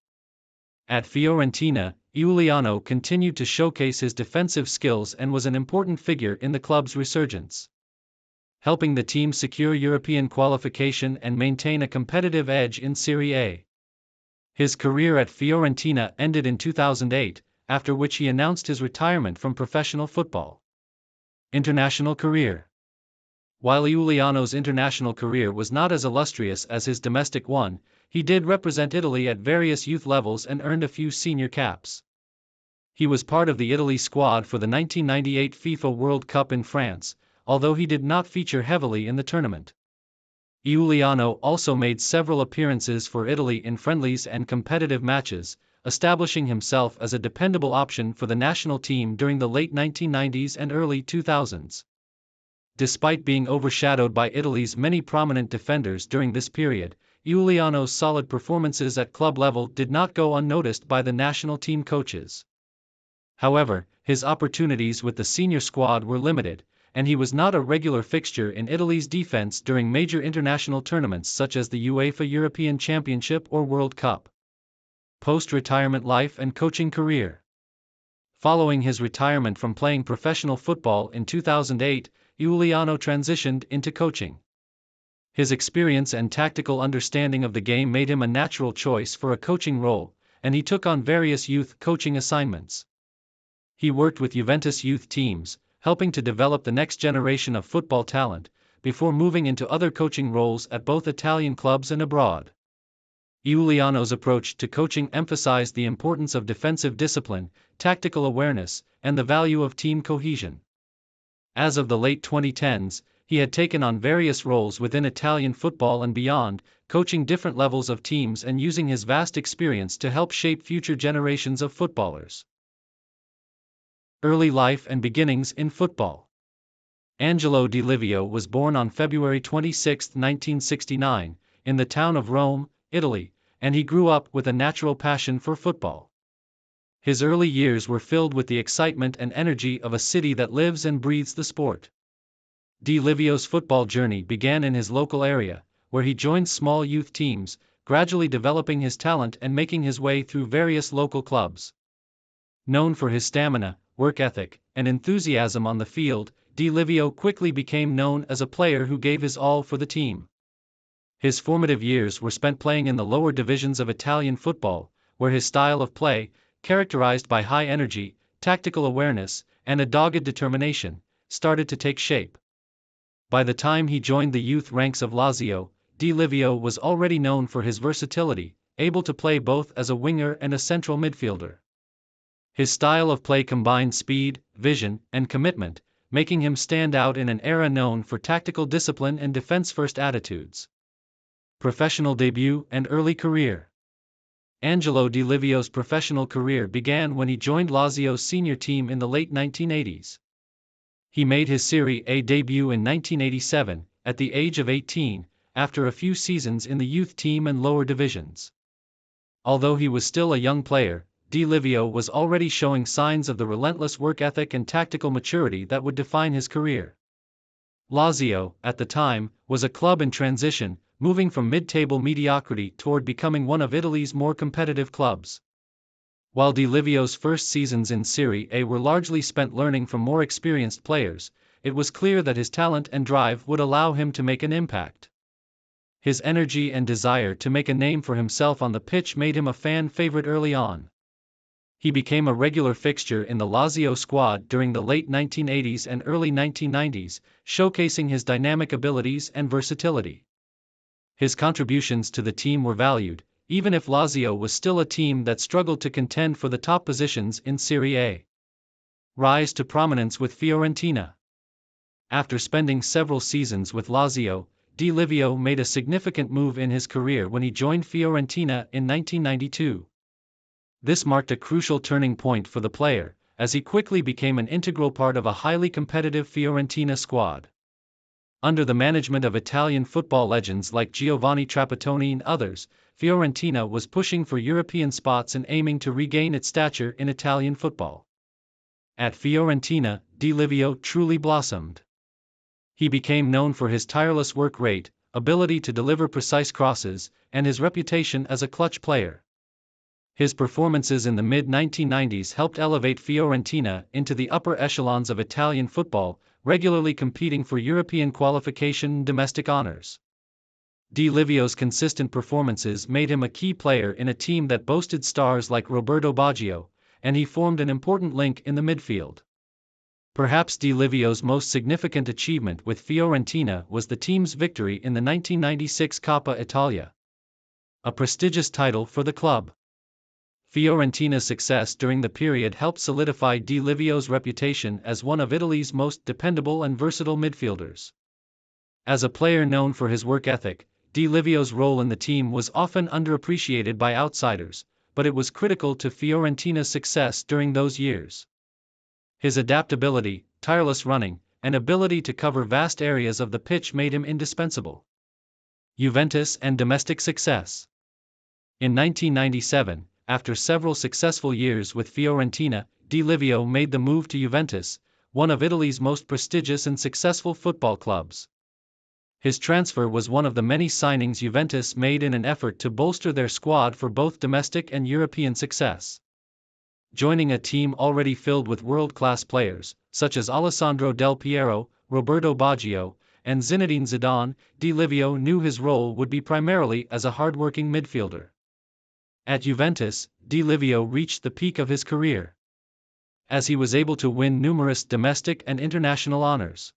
At Fiorentina, Giuliano continued to showcase his defensive skills and was an important figure in the club's resurgence, helping the team secure European qualification and maintain a competitive edge in Serie A. His career at Fiorentina ended in 2008, after which he announced his retirement from professional football. International career. While Giuliano's international career was not as illustrious as his domestic one, he did represent Italy at various youth levels and earned a few senior caps. He was part of the Italy squad for the 1998 FIFA World Cup in France, although he did not feature heavily in the tournament. Giuliano also made several appearances for Italy in friendlies and competitive matches, establishing himself as a dependable option for the national team during the late 1990s and early 2000s. Despite being overshadowed by Italy's many prominent defenders during this period, Giuliano's solid performances at club level did not go unnoticed by the national team coaches. However, his opportunities with the senior squad were limited, and he was not a regular fixture in Italy's defense during major international tournaments such as the UEFA European Championship or World Cup. Post-retirement life and coaching career. Following his retirement from playing professional football in 2008, Giuliano transitioned into coaching. His experience and tactical understanding of the game made him a natural choice for a coaching role, and he took on various youth coaching assignments. He worked with Juventus youth teams, helping to develop the next generation of football talent, before moving into other coaching roles at both Italian clubs and abroad. Giuliano's approach to coaching emphasized the importance of defensive discipline, tactical awareness, and the value of team cohesion. As of the late 2010s, he had taken on various roles within Italian football and beyond, coaching different levels of teams and using his vast experience to help shape future generations of footballers. Early life and beginnings in football. Angelo Di Livio was born on February 26, 1969, in the town of Rome, Italy, and he grew up with a natural passion for football. His early years were filled with the excitement and energy of a city that lives and breathes the sport. Di Livio's football journey began in his local area, where he joined small youth teams, gradually developing his talent and making his way through various local clubs. Known for his stamina, work ethic, and enthusiasm on the field, Di Livio quickly became known as a player who gave his all for the team. His formative years were spent playing in the lower divisions of Italian football, where his style of play, characterized by high energy, tactical awareness, and a dogged determination, started to take shape. By the time he joined the youth ranks of Lazio, Di Livio was already known for his versatility, able to play both as a winger and a central midfielder. His style of play combined speed, vision, and commitment, making him stand out in an era known for tactical discipline and defense-first attitudes. Professional debut and early career. Angelo Di Livio's professional career began when he joined Lazio's senior team in the late 1980s. He made his Serie A debut in 1987, at the age of 18, after a few seasons in the youth team and lower divisions. Although he was still a young player, Di Livio was already showing signs of the relentless work ethic and tactical maturity that would define his career. Lazio, at the time, was a club in transition, moving from mid-table mediocrity toward becoming one of Italy's more competitive clubs. While Di Livio's first seasons in Serie A were largely spent learning from more experienced players, it was clear that his talent and drive would allow him to make an impact. His energy and desire to make a name for himself on the pitch made him a fan favorite early on. He became a regular fixture in the Lazio squad during the late 1980s and early 1990s, showcasing his dynamic abilities and versatility. His contributions to the team were valued, even if Lazio was still a team that struggled to contend for the top positions in Serie A. Rise to prominence with Fiorentina. After spending several seasons with Lazio, Di Livio made a significant move in his career when he joined Fiorentina in 1992. This marked a crucial turning point for the player, as he quickly became an integral part of a highly competitive Fiorentina squad. Under the management of Italian football legends like Giovanni Trapattoni and others, Fiorentina was pushing for European spots and aiming to regain its stature in Italian football. At Fiorentina, Di Livio truly blossomed. He became known for his tireless work rate, ability to deliver precise crosses, and his reputation as a clutch player. His performances in the mid-1990s helped elevate Fiorentina into the upper echelons of Italian football, regularly competing for European qualification and domestic honors. Di Livio's consistent performances made him a key player in a team that boasted stars like Roberto Baggio, and he formed an important link in the midfield. Perhaps Di Livio's most significant achievement with Fiorentina was the team's victory in the 1996 Coppa Italia, a prestigious title for the club. Fiorentina's success during the period helped solidify Di Livio's reputation as one of Italy's most dependable and versatile midfielders. As a player known for his work ethic, Di Livio's role in the team was often underappreciated by outsiders, but it was critical to Fiorentina's success during those years. His adaptability, tireless running, and ability to cover vast areas of the pitch made him indispensable. Juventus and domestic success. In 1997, after several successful years with Fiorentina, Di Livio made the move to Juventus, one of Italy's most prestigious and successful football clubs. His transfer was one of the many signings Juventus made in an effort to bolster their squad for both domestic and European success. Joining a team already filled with world-class players, such as Alessandro Del Piero, Roberto Baggio, and Zinedine Zidane, Di Livio knew his role would be primarily as a hard-working midfielder. At Juventus, Di Livio reached the peak of his career, as he was able to win numerous domestic and international honors.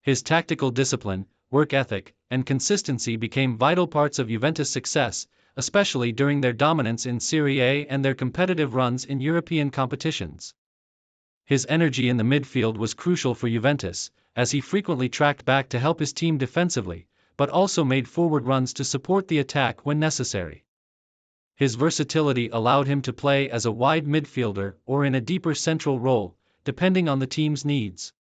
His tactical discipline, work ethic, and consistency became vital parts of Juventus' success, especially during their dominance in Serie A and their competitive runs in European competitions. His energy in the midfield was crucial for Juventus, as he frequently tracked back to help his team defensively, but also made forward runs to support the attack when necessary. His versatility allowed him to play as a wide midfielder or in a deeper central role, depending on the team's needs.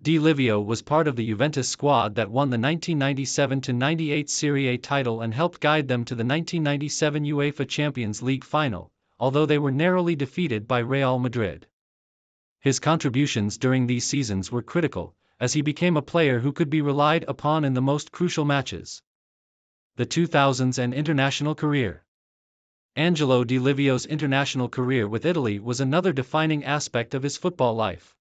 Di Livio was part of the Juventus squad that won the 1997-98 Serie A title and helped guide them to the 1997 UEFA Champions League final, although they were narrowly defeated by Real Madrid. His contributions during these seasons were critical, as he became a player who could be relied upon in the most crucial matches. The 2000s and international career. Angelo Di Livio's international career with Italy was another defining aspect of his football life.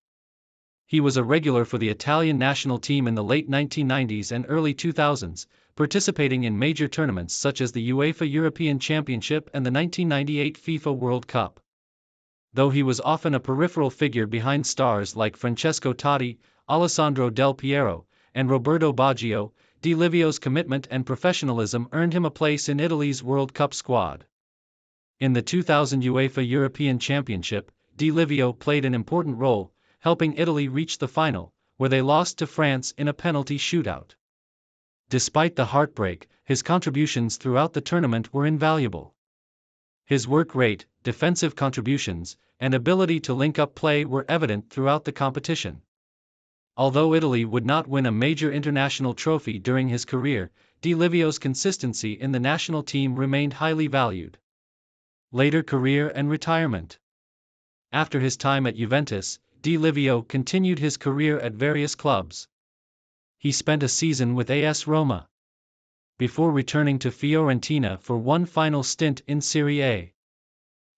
He was a regular for the Italian national team in the late 1990s and early 2000s, participating in major tournaments such as the UEFA European Championship and the 1998 FIFA World Cup. Though he was often a peripheral figure behind stars like Francesco Totti, Alessandro Del Piero, and Roberto Baggio, Di Livio's commitment and professionalism earned him a place in Italy's World Cup squad. In the 2000 UEFA European Championship, Di Livio played an important role, helping Italy reach the final, where they lost to France in a penalty shootout. Despite the heartbreak, his contributions throughout the tournament were invaluable. His work rate, defensive contributions, and ability to link up play were evident throughout the competition. Although Italy would not win a major international trophy during his career, Di Livio's consistency in the national team remained highly valued. Later career and retirement. After his time at Juventus, Di Livio continued his career at various clubs. He spent a season with AS Roma, before returning to Fiorentina for one final stint in Serie A.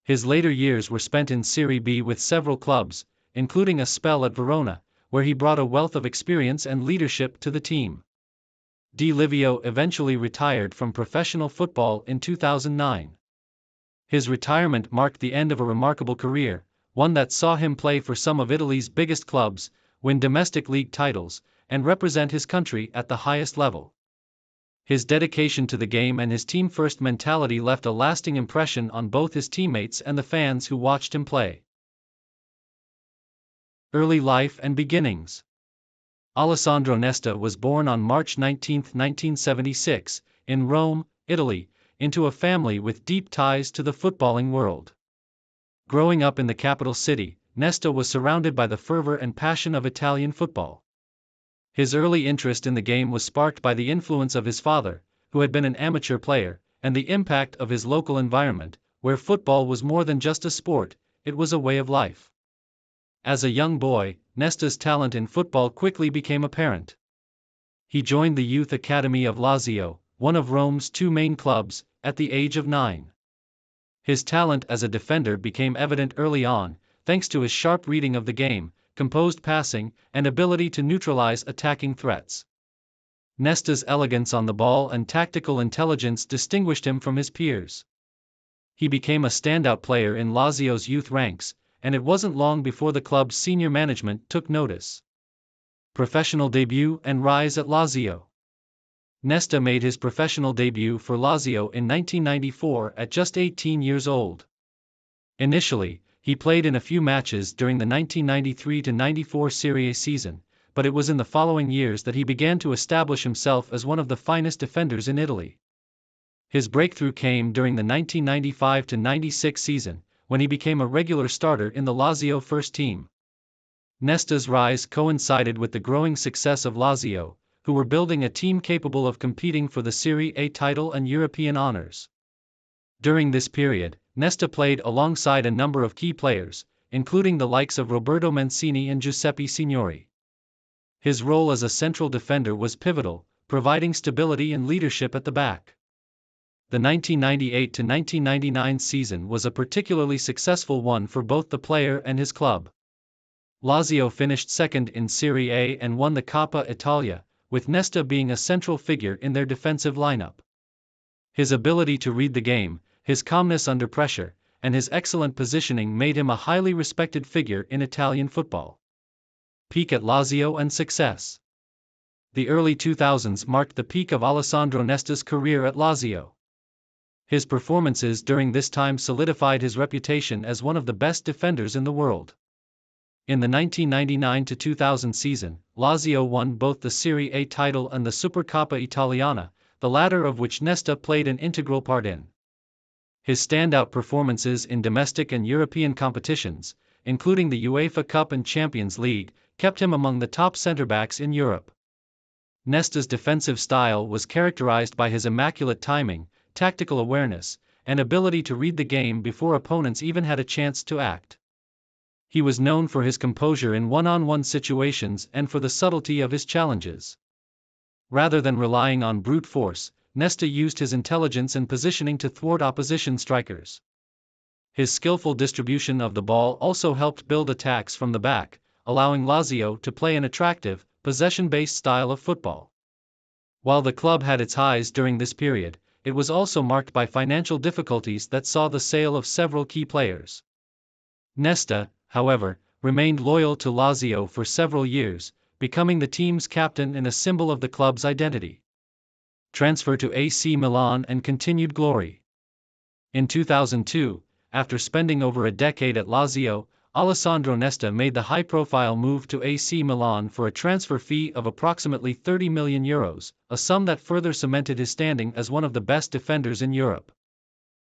His later years were spent in Serie B with several clubs, including a spell at Verona, where he brought a wealth of experience and leadership to the team. Di Livio eventually retired from professional football in 2009. His retirement marked the end of a remarkable career, one that saw him play for some of Italy's biggest clubs, win domestic league titles, and represent his country at the highest level. His dedication to the game and his team-first mentality left a lasting impression on both his teammates and the fans who watched him play. Early life and beginnings. Alessandro Nesta was born on March 19, 1976, in Rome, Italy, into a family with deep ties to the footballing world. Growing up in the capital city, Nesta was surrounded by the fervor and passion of Italian football. His early interest in the game was sparked by the influence of his father, who had been an amateur player, and the impact of his local environment, where football was more than just a sport, it was a way of life. As a young boy, Nesta's talent in football quickly became apparent. He joined the youth academy of Lazio, one of Rome's two main clubs, at the age of 9. His talent as a defender became evident early on, thanks to his sharp reading of the game, composed passing, and ability to neutralize attacking threats. Nesta's elegance on the ball and tactical intelligence distinguished him from his peers. He became a standout player in Lazio's youth ranks, and it wasn't long before the club's senior management took notice. Professional debut and rise at Lazio. Nesta made his professional debut for Lazio in 1994 at just 18 years old. Initially, he played in a few matches during the 1993-94 Serie A season, but it was in the following years that he began to establish himself as one of the finest defenders in Italy. His breakthrough came during the 1995-96 season, when he became a regular starter in the Lazio first team. Nesta's rise coincided with the growing success of Lazio, who were building a team capable of competing for the Serie A title and European honors. During this period, Nesta played alongside a number of key players, including the likes of Roberto Mancini and Giuseppe Signori. His role as a central defender was pivotal, providing stability and leadership at the back. The 1998-1999 season was a particularly successful one for both the player and his club. Lazio finished second in Serie A and won the Coppa Italia, with Nesta being a central figure in their defensive lineup. His ability to read the game, his calmness under pressure, and his excellent positioning made him a highly respected figure in Italian football. Peak at Lazio and success. The early 2000s marked the peak of Alessandro Nesta's career at Lazio. His performances during this time solidified his reputation as one of the best defenders in the world. In the 1999-2000 season, Lazio won both the Serie A title and the Supercoppa Italiana, the latter of which Nesta played an integral part in. His standout performances in domestic and European competitions, including the UEFA Cup and Champions League, kept him among the top centre-backs in Europe. Nesta's defensive style was characterized by his immaculate timing, tactical awareness, and ability to read the game before opponents even had a chance to act. He was known for his composure in one-on-one situations and for the subtlety of his challenges. Rather than relying on brute force, Nesta used his intelligence and positioning to thwart opposition strikers. His skillful distribution of the ball also helped build attacks from the back, allowing Lazio to play an attractive, possession-based style of football. While the club had its highs during this period, it was also marked by financial difficulties that saw the sale of several key players. Nesta, however, remained loyal to Lazio for several years, becoming the team's captain and a symbol of the club's identity. Transfer to AC Milan and continued glory. In 2002, after spending over a decade at Lazio, Alessandro Nesta made the high-profile move to AC Milan for a transfer fee of approximately €30 million, a sum that further cemented his standing as one of the best defenders in Europe.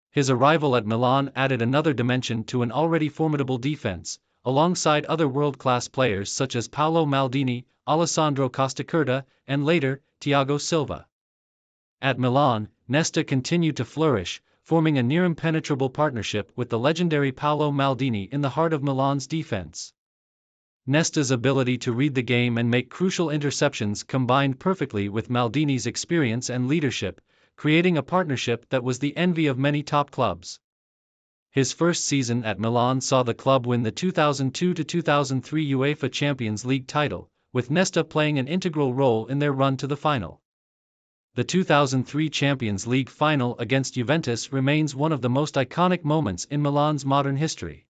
His arrival at Milan added another dimension to an already formidable defense, alongside other world-class players such as Paolo Maldini, Alessandro Costacurta, and later, Thiago Silva. At Milan, Nesta continued to flourish, forming a near-impenetrable partnership with the legendary Paolo Maldini in the heart of Milan's defense. Nesta's ability to read the game and make crucial interceptions combined perfectly with Maldini's experience and leadership, creating a partnership that was the envy of many top clubs. His first season at Milan saw the club win the 2002-2003 UEFA Champions League title, with Nesta playing an integral role in their run to the final. The 2003 Champions League final against Juventus remains one of the most iconic moments in Milan's modern history.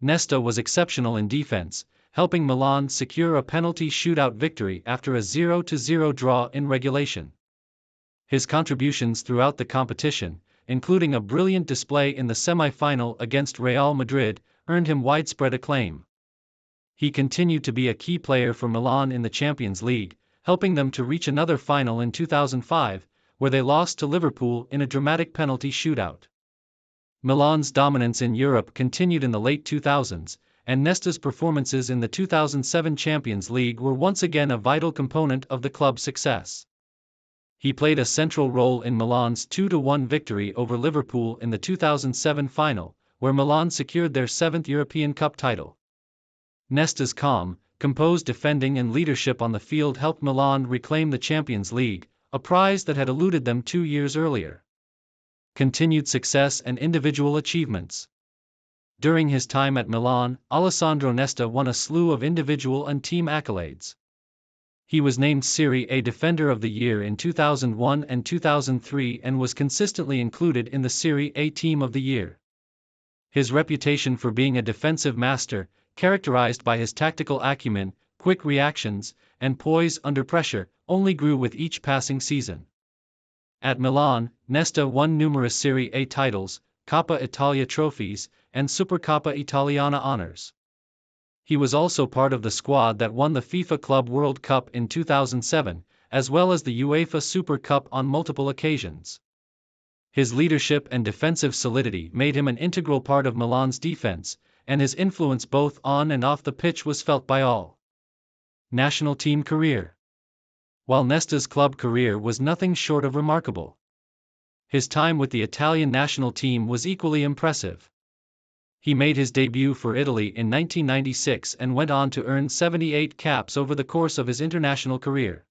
Nesta was exceptional in defense, helping Milan secure a penalty shootout victory after a 0-0 draw in regulation. His contributions throughout the competition, including a brilliant display in the semi-final against Real Madrid, earned him widespread acclaim. He continued to be a key player for Milan in the Champions League, helping them to reach another final in 2005, where they lost to Liverpool in a dramatic penalty shootout. Milan's dominance in Europe continued in the late 2000s, and Nesta's performances in the 2007 Champions League were once again a vital component of the club's success. He played a central role in Milan's 2-1 victory over Liverpool in the 2007 final, where Milan secured their 7th European Cup title. Nesta's calm, composed defending and leadership on the field helped Milan reclaim the Champions League, a prize that had eluded them 2 years earlier. Continued success and individual achievements. During his time at Milan, Alessandro Nesta won a slew of individual and team accolades. He was named Serie A Defender of the Year in 2001 and 2003 and was consistently included in the Serie A Team of the Year. His reputation for being a defensive master, characterized by his tactical acumen, quick reactions, and poise under pressure, only grew with each passing season. At Milan, Nesta won numerous Serie A titles, Coppa Italia trophies, and Supercoppa Italiana honors. He was also part of the squad that won the FIFA Club World Cup in 2007, as well as the UEFA Super Cup on multiple occasions. His leadership and defensive solidity made him an integral part of Milan's defense, and his influence both on and off the pitch was felt by all. National team career. While Nesta's club career was nothing short of remarkable, his time with the Italian national team was equally impressive. He made his debut for Italy in 1996 and went on to earn 78 caps over the course of his international career.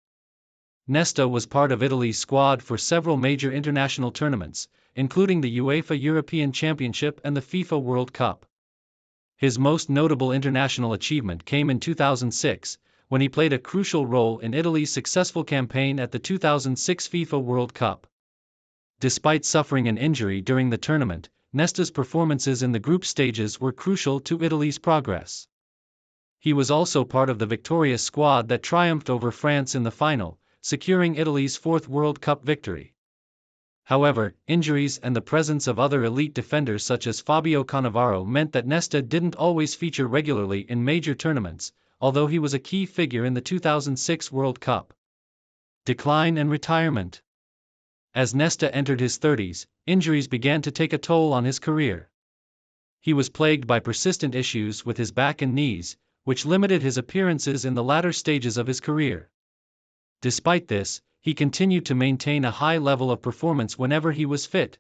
Nesta was part of Italy's squad for several major international tournaments, including the UEFA European Championship and the FIFA World Cup. His most notable international achievement came in 2006, when he played a crucial role in Italy's successful campaign at the 2006 FIFA World Cup. Despite suffering an injury during the tournament, Nesta's performances in the group stages were crucial to Italy's progress. He was also part of the victorious squad that triumphed over France in the final, securing Italy's fourth World Cup victory. However, injuries and the presence of other elite defenders such as Fabio Cannavaro meant that Nesta didn't always feature regularly in major tournaments, although he was a key figure in the 2006 World Cup. Decline and retirement. As Nesta entered his 30s, injuries began to take a toll on his career. He was plagued by persistent issues with his back and knees, which limited his appearances in the latter stages of his career. Despite this, he continued to maintain a high level of performance whenever he was fit.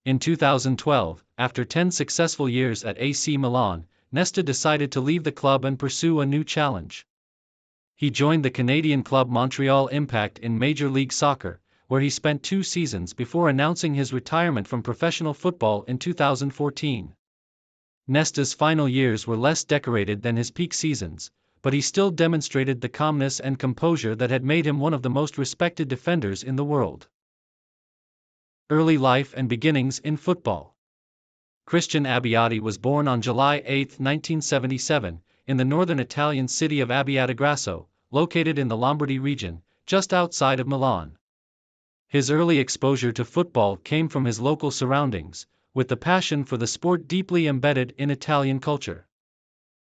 In 2012, after 10 successful years at AC Milan, Nesta decided to leave the club and pursue a new challenge. He joined the Canadian club Montreal Impact in Major League Soccer, where he spent 2 seasons before announcing his retirement from professional football in 2014. Nesta's final years were less decorated than his peak seasons, but he still demonstrated the calmness and composure that had made him one of the most respected defenders in the world. Early life and beginnings in football. Christian Abbiati was born on July 8, 1977, in the northern Italian city of Abbiategrasso, located in the Lombardy region, just outside of Milan. His early exposure to football came from his local surroundings, with the passion for the sport deeply embedded in Italian culture.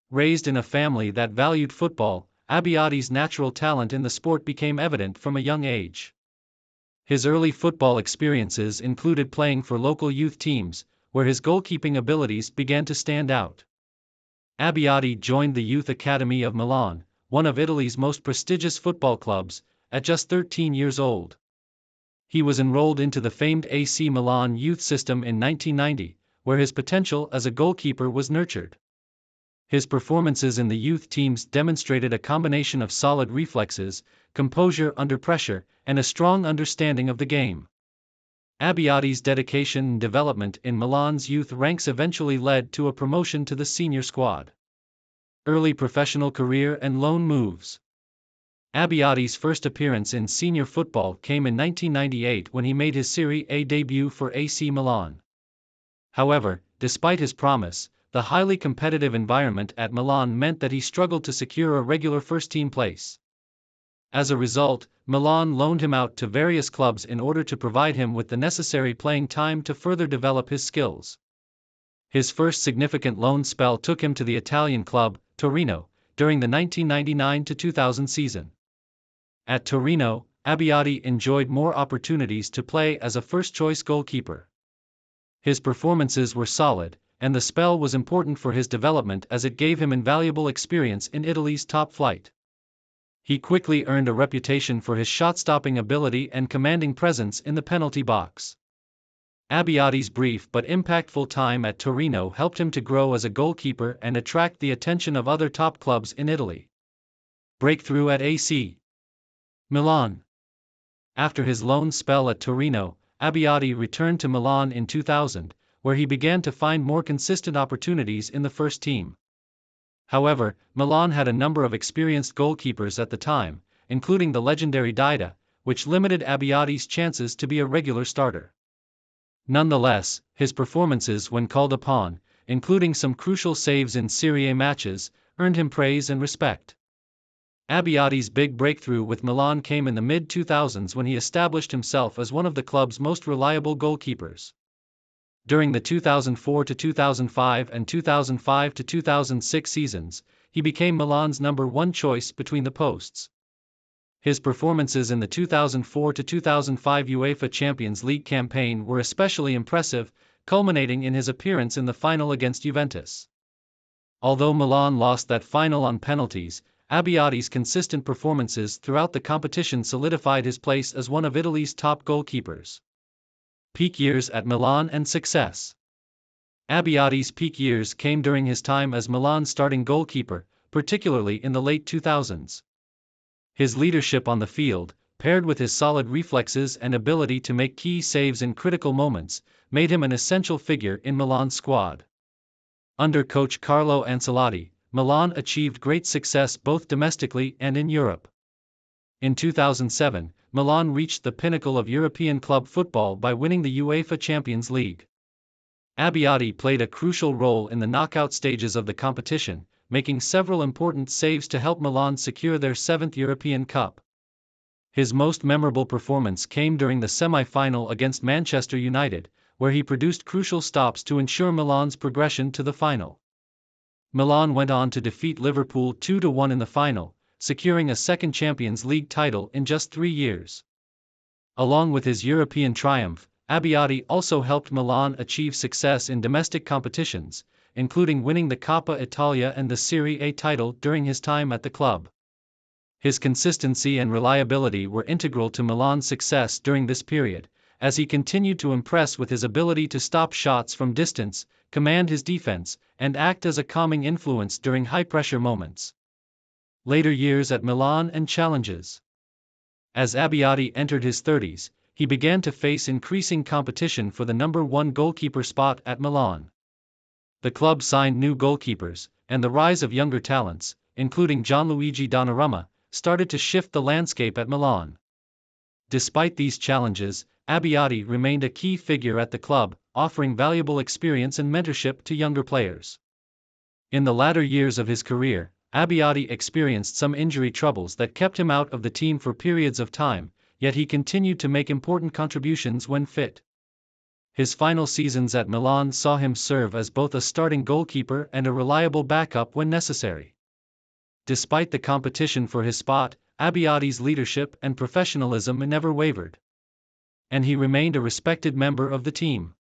Raised in a family that valued football, Abbiati's natural talent in the sport became evident from a young age. His early football experiences included playing for local youth teams, where his goalkeeping abilities began to stand out. Abbiati joined the Youth Academy of Milan, one of Italy's most prestigious football clubs, at just 13 years old. He was enrolled into the famed AC Milan youth system in 1990, where his potential as a goalkeeper was nurtured. His performances in the youth teams demonstrated a combination of solid reflexes, composure under pressure, and a strong understanding of the game. Abbiati's dedication and development in Milan's youth ranks eventually led to a promotion to the senior squad. Early professional career and loan moves. Abbiati's first appearance in senior football came in 1998 when he made his Serie A debut for AC Milan. However, despite his promise, the highly competitive environment at Milan meant that he struggled to secure a regular first-team place. As a result, Milan loaned him out to various clubs in order to provide him with the necessary playing time to further develop his skills. His first significant loan spell took him to the Italian club, Torino, during the 1999-2000 season. At Torino, Abbiati enjoyed more opportunities to play as a first-choice goalkeeper. His performances were solid, and the spell was important for his development as it gave him invaluable experience in Italy's top flight. He quickly earned a reputation for his shot-stopping ability and commanding presence in the penalty box. Abbiati's brief but impactful time at Torino helped him to grow as a goalkeeper and attract the attention of other top clubs in Italy. Breakthrough at AC Milan. After his loan spell at Torino, Abbiati returned to Milan in 2000, where he began to find more consistent opportunities in the first team. However, Milan had a number of experienced goalkeepers at the time, including the legendary Dida, which limited Abbiati's chances to be a regular starter. Nonetheless, his performances when called upon, including some crucial saves in Serie A matches, earned him praise and respect. Abbiati's big breakthrough with Milan came in the mid-2000s when he established himself as one of the club's most reliable goalkeepers. During the 2004-2005 and 2005-2006 seasons, he became Milan's number one choice between the posts. His performances in the 2004-2005 UEFA Champions League campaign were especially impressive, culminating in his appearance in the final against Juventus. Although Milan lost that final on penalties, Abbiati's consistent performances throughout the competition solidified his place as one of Italy's top goalkeepers. Peak years at Milan and success. Abbiati's peak years came during his time as Milan's starting goalkeeper, particularly in the late 2000s. His leadership on the field, paired with his solid reflexes and ability to make key saves in critical moments, made him an essential figure in Milan's squad. Under coach Carlo Ancelotti, Milan achieved great success both domestically and in Europe. In 2007, Milan reached the pinnacle of European club football by winning the UEFA Champions League. Abbiati played a crucial role in the knockout stages of the competition, making several important saves to help Milan secure their seventh European Cup. His most memorable performance came during the semi-final against Manchester United, where he produced crucial stops to ensure Milan's progression to the final. Milan went on to defeat Liverpool 2-1 in the final, securing a second Champions League title in just 3 years. Along with his European triumph, Abbiati also helped Milan achieve success in domestic competitions, including winning the Coppa Italia and the Serie A title during his time at the club. His consistency and reliability were integral to Milan's success during this period, as he continued to impress with his ability to stop shots from distance, command his defense, and act as a calming influence during high-pressure moments. Later years at Milan and challenges. As Abbiati entered his 30s, he began to face increasing competition for the number one goalkeeper spot at Milan. The club signed new goalkeepers, and the rise of younger talents, including Gianluigi Donnarumma, started to shift the landscape at Milan. Despite these challenges, Abbiati remained a key figure at the club, offering valuable experience and mentorship to younger players. In the latter years of his career, Abbiati experienced some injury troubles that kept him out of the team for periods of time, yet he continued to make important contributions when fit. His final seasons at Milan saw him serve as both a starting goalkeeper and a reliable backup when necessary. Despite the competition for his spot, Abbiati's leadership and professionalism never wavered. And he remained a respected member of the team.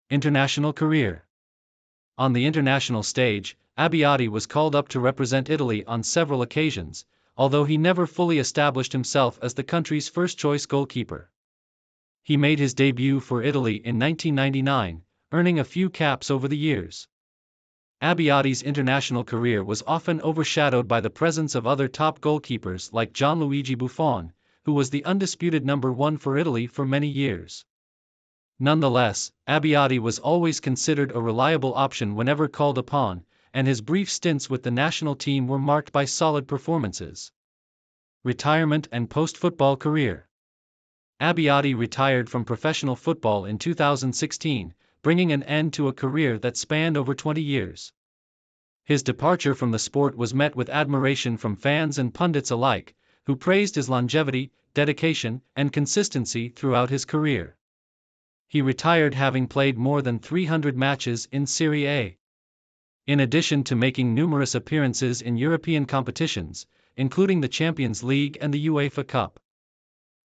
International career. On the international stage, Abbiati was called up to represent Italy on several occasions, although he never fully established himself as the country's first-choice goalkeeper. He made his debut for Italy in 1999, earning a few caps over the years. Abbiati's international career was often overshadowed by the presence of other top goalkeepers like Gianluigi Buffon, who was the undisputed number one for Italy for many years. Nonetheless, Abbiati was always considered a reliable option whenever called upon, and his brief stints with the national team were marked by solid performances. Retirement and post-football career. Abbiati retired from professional football in 2016, bringing an end to a career that spanned over 20 years. His departure from the sport was met with admiration from fans and pundits alike, who praised his longevity, dedication, and consistency throughout his career. He retired having played more than 300 matches in Serie A. In addition to making numerous appearances in European competitions, including the Champions League and the UEFA Cup.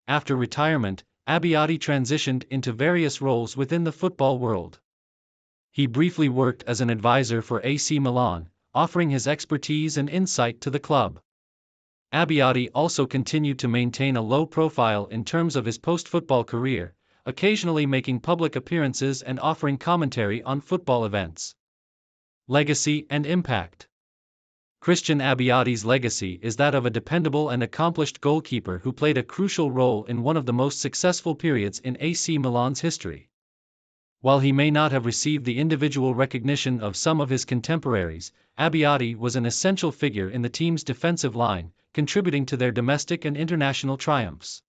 After retirement, Abbiati transitioned into various roles within the football world. He briefly worked as an advisor for AC Milan, offering his expertise and insight to the club. Abbiati also continued to maintain a low profile in terms of his post-football career, occasionally making public appearances and offering commentary on football events. Legacy and impact. Christian Abbiati's legacy is that of a dependable and accomplished goalkeeper who played a crucial role in one of the most successful periods in AC Milan's history. While he may not have received the individual recognition of some of his contemporaries, Abbiati was an essential figure in the team's defensive line, contributing to their domestic and international triumphs.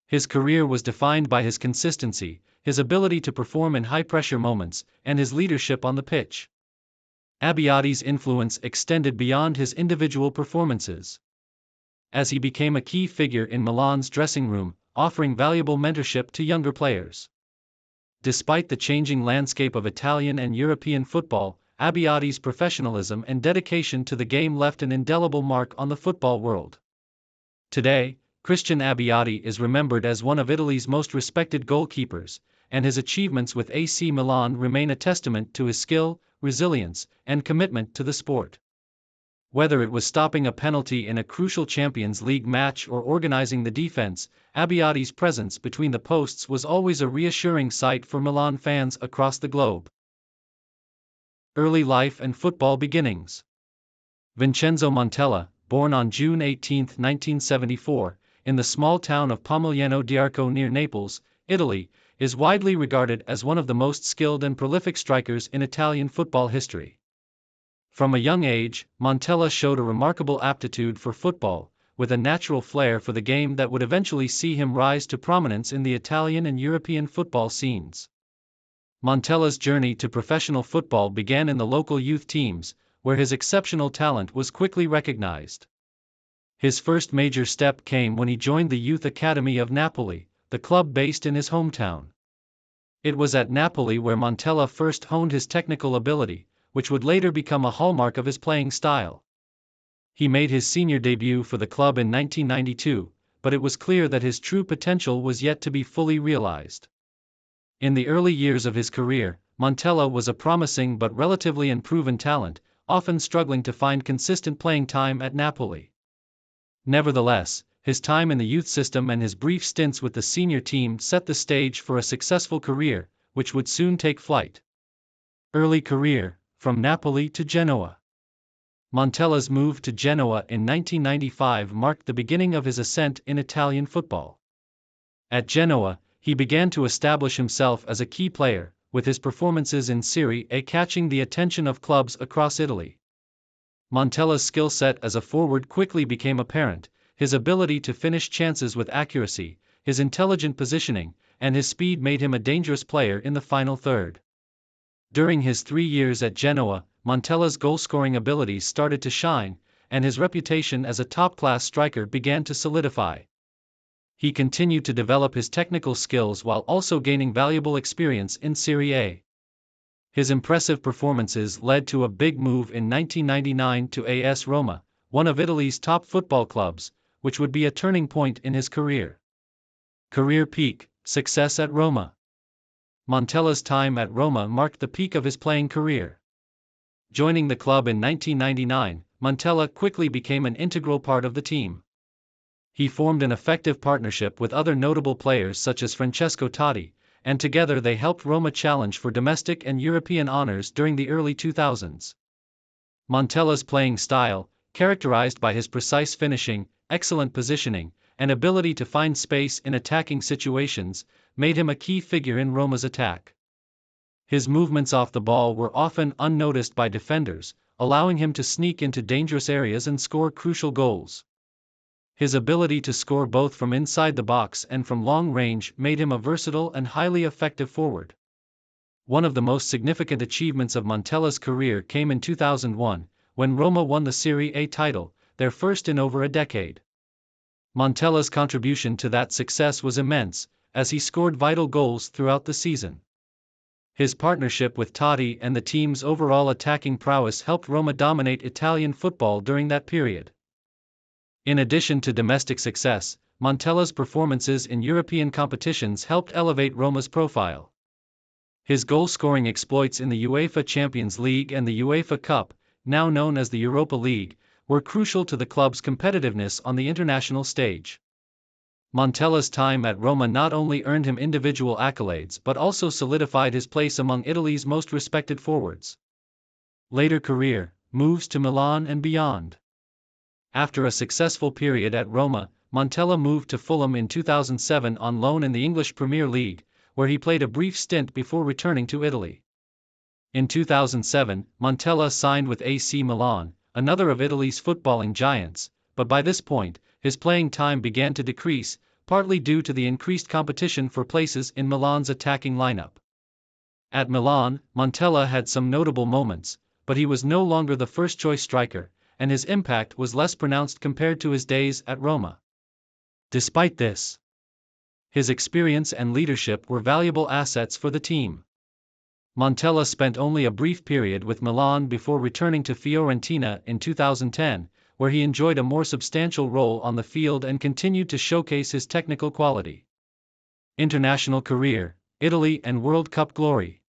His career was defined by his consistency, his ability to perform in high-pressure moments, and his leadership on the pitch. Abbiati's influence extended beyond his individual performances, as he became a key figure in Milan's dressing room, offering valuable mentorship to younger players. despite the changing landscape of Italian and European football, Abbiati's professionalism and dedication to the game left an indelible mark on the football world. Today, Christian Abbiati is remembered as one of Italy's most respected goalkeepers, and his achievements with AC Milan remain a testament to his skill, resilience, and commitment to the sport. Whether it was stopping a penalty in a crucial Champions League match or organizing the defense, Abbiati's presence between the posts was always a reassuring sight for Milan fans across the globe. Early life and football beginnings. Vincenzo Montella, born on June 18, 1974, in the small town of Pomigliano d'Arco near Naples, Italy, is widely regarded as one of the most skilled and prolific strikers in Italian football history. From a young age, Montella showed a remarkable aptitude for football, with a natural flair for the game that would eventually see him rise to prominence in the Italian and European football scenes. Montella's journey to professional football began in the local youth teams, where his exceptional talent was quickly recognized. His first major step came when he joined the Youth Academy of Napoli, the club based in his hometown. It was at Napoli where Montella first honed his technical ability, which would later become a hallmark of his playing style. He made his senior debut for the club in 1992, but it was clear that his true potential was yet to be fully realized. In the early years of his career, Montella was a promising but relatively unproven talent, often struggling to find consistent playing time at Napoli. Nevertheless, his time in the youth system and his brief stints with the senior team set the stage for a successful career, which would soon take flight. Early career, from Napoli to Genoa. Montella's move to Genoa in 1995 marked the beginning of his ascent in Italian football. At Genoa, he began to establish himself as a key player, with his performances in Serie A catching the attention of clubs across Italy. Montella's skill set as a forward quickly became apparent, his ability to finish chances with accuracy, his intelligent positioning, and his speed made him a dangerous player in the final third. During his 3 years at Genoa, Montella's goal-scoring abilities started to shine, and his reputation as a top-class striker began to solidify. He continued to develop his technical skills while also gaining valuable experience in Serie A. His impressive performances led to a big move in 1999 to AS Roma, one of Italy's top football clubs, which would be a turning point in his career. Career peak, success at Roma. Montella's time at Roma marked the peak of his playing career. Joining the club in 1999, Montella quickly became an integral part of the team. He formed an effective partnership with other notable players such as Francesco Totti, and together they helped Roma challenge for domestic and European honors during the early 2000s. Montella's playing style, characterized by his precise finishing, excellent positioning, and ability to find space in attacking situations, made him a key figure in Roma's attack. His movements off the ball were often unnoticed by defenders, allowing him to sneak into dangerous areas and score crucial goals. His ability to score both from inside the box and from long range made him a versatile and highly effective forward. One of the most significant achievements of Montella's career came in 2001, when Roma won the Serie A title, their first in over a decade. Montella's contribution to that success was immense, as he scored vital goals throughout the season. His partnership with Totti and the team's overall attacking prowess helped Roma dominate Italian football during that period. In addition to domestic success, Montella's performances in European competitions helped elevate Roma's profile. His goal-scoring exploits in the UEFA Champions League and the UEFA Cup, now known as the Europa League, were crucial to the club's competitiveness on the international stage. Montella's time at Roma not only earned him individual accolades but also solidified his place among Italy's most respected forwards. Later career, moves to Milan and beyond. After a successful period at Roma, Montella moved to Fulham in 2007 on loan in the English Premier League, where he played a brief stint before returning to Italy. In 2007, Montella signed with AC Milan, another of Italy's footballing giants, but by this point, his playing time began to decrease, partly due to the increased competition for places in Milan's attacking lineup. At Milan, Montella had some notable moments, but he was no longer the first-choice striker, and his impact was less pronounced compared to his days at Roma. Despite this, His experience and leadership were valuable assets for the team. Montella spent only a brief period with Milan before returning to Fiorentina in 2010, where he enjoyed a more substantial role on the field and continued to showcase his technical quality. International career, Italy and World Cup glory.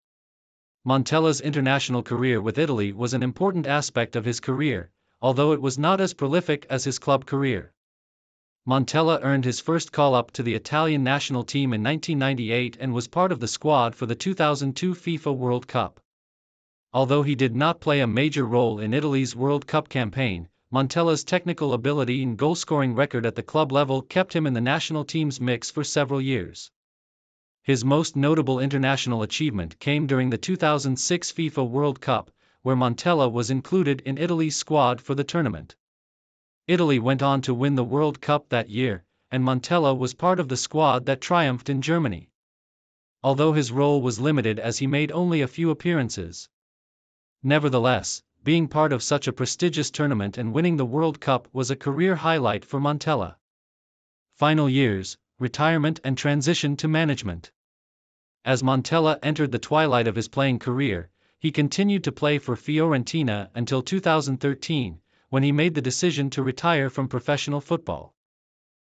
Montella's international career with Italy was an important aspect of his career, although it was not as prolific as his club career. Montella earned his first call-up to the Italian national team in 1998 and was part of the squad for the 2002 FIFA World Cup. Although he did not play a major role in Italy's World Cup campaign, Montella's technical ability and goal-scoring record at the club level kept him in the national team's mix for several years. His most notable international achievement came during the 2006 FIFA World Cup, where Montella was included in Italy's squad for the tournament. Italy went on to win the World Cup that year, and Montella was part of the squad that triumphed in Germany. Although his role was limited as he made only a few appearances. Nevertheless, being part of such a prestigious tournament and winning the World Cup was a career highlight for Montella. Final years, retirement and transition to management. As Montella entered the twilight of his playing career, he continued to play for Fiorentina until 2013, when he made the decision to retire from professional football.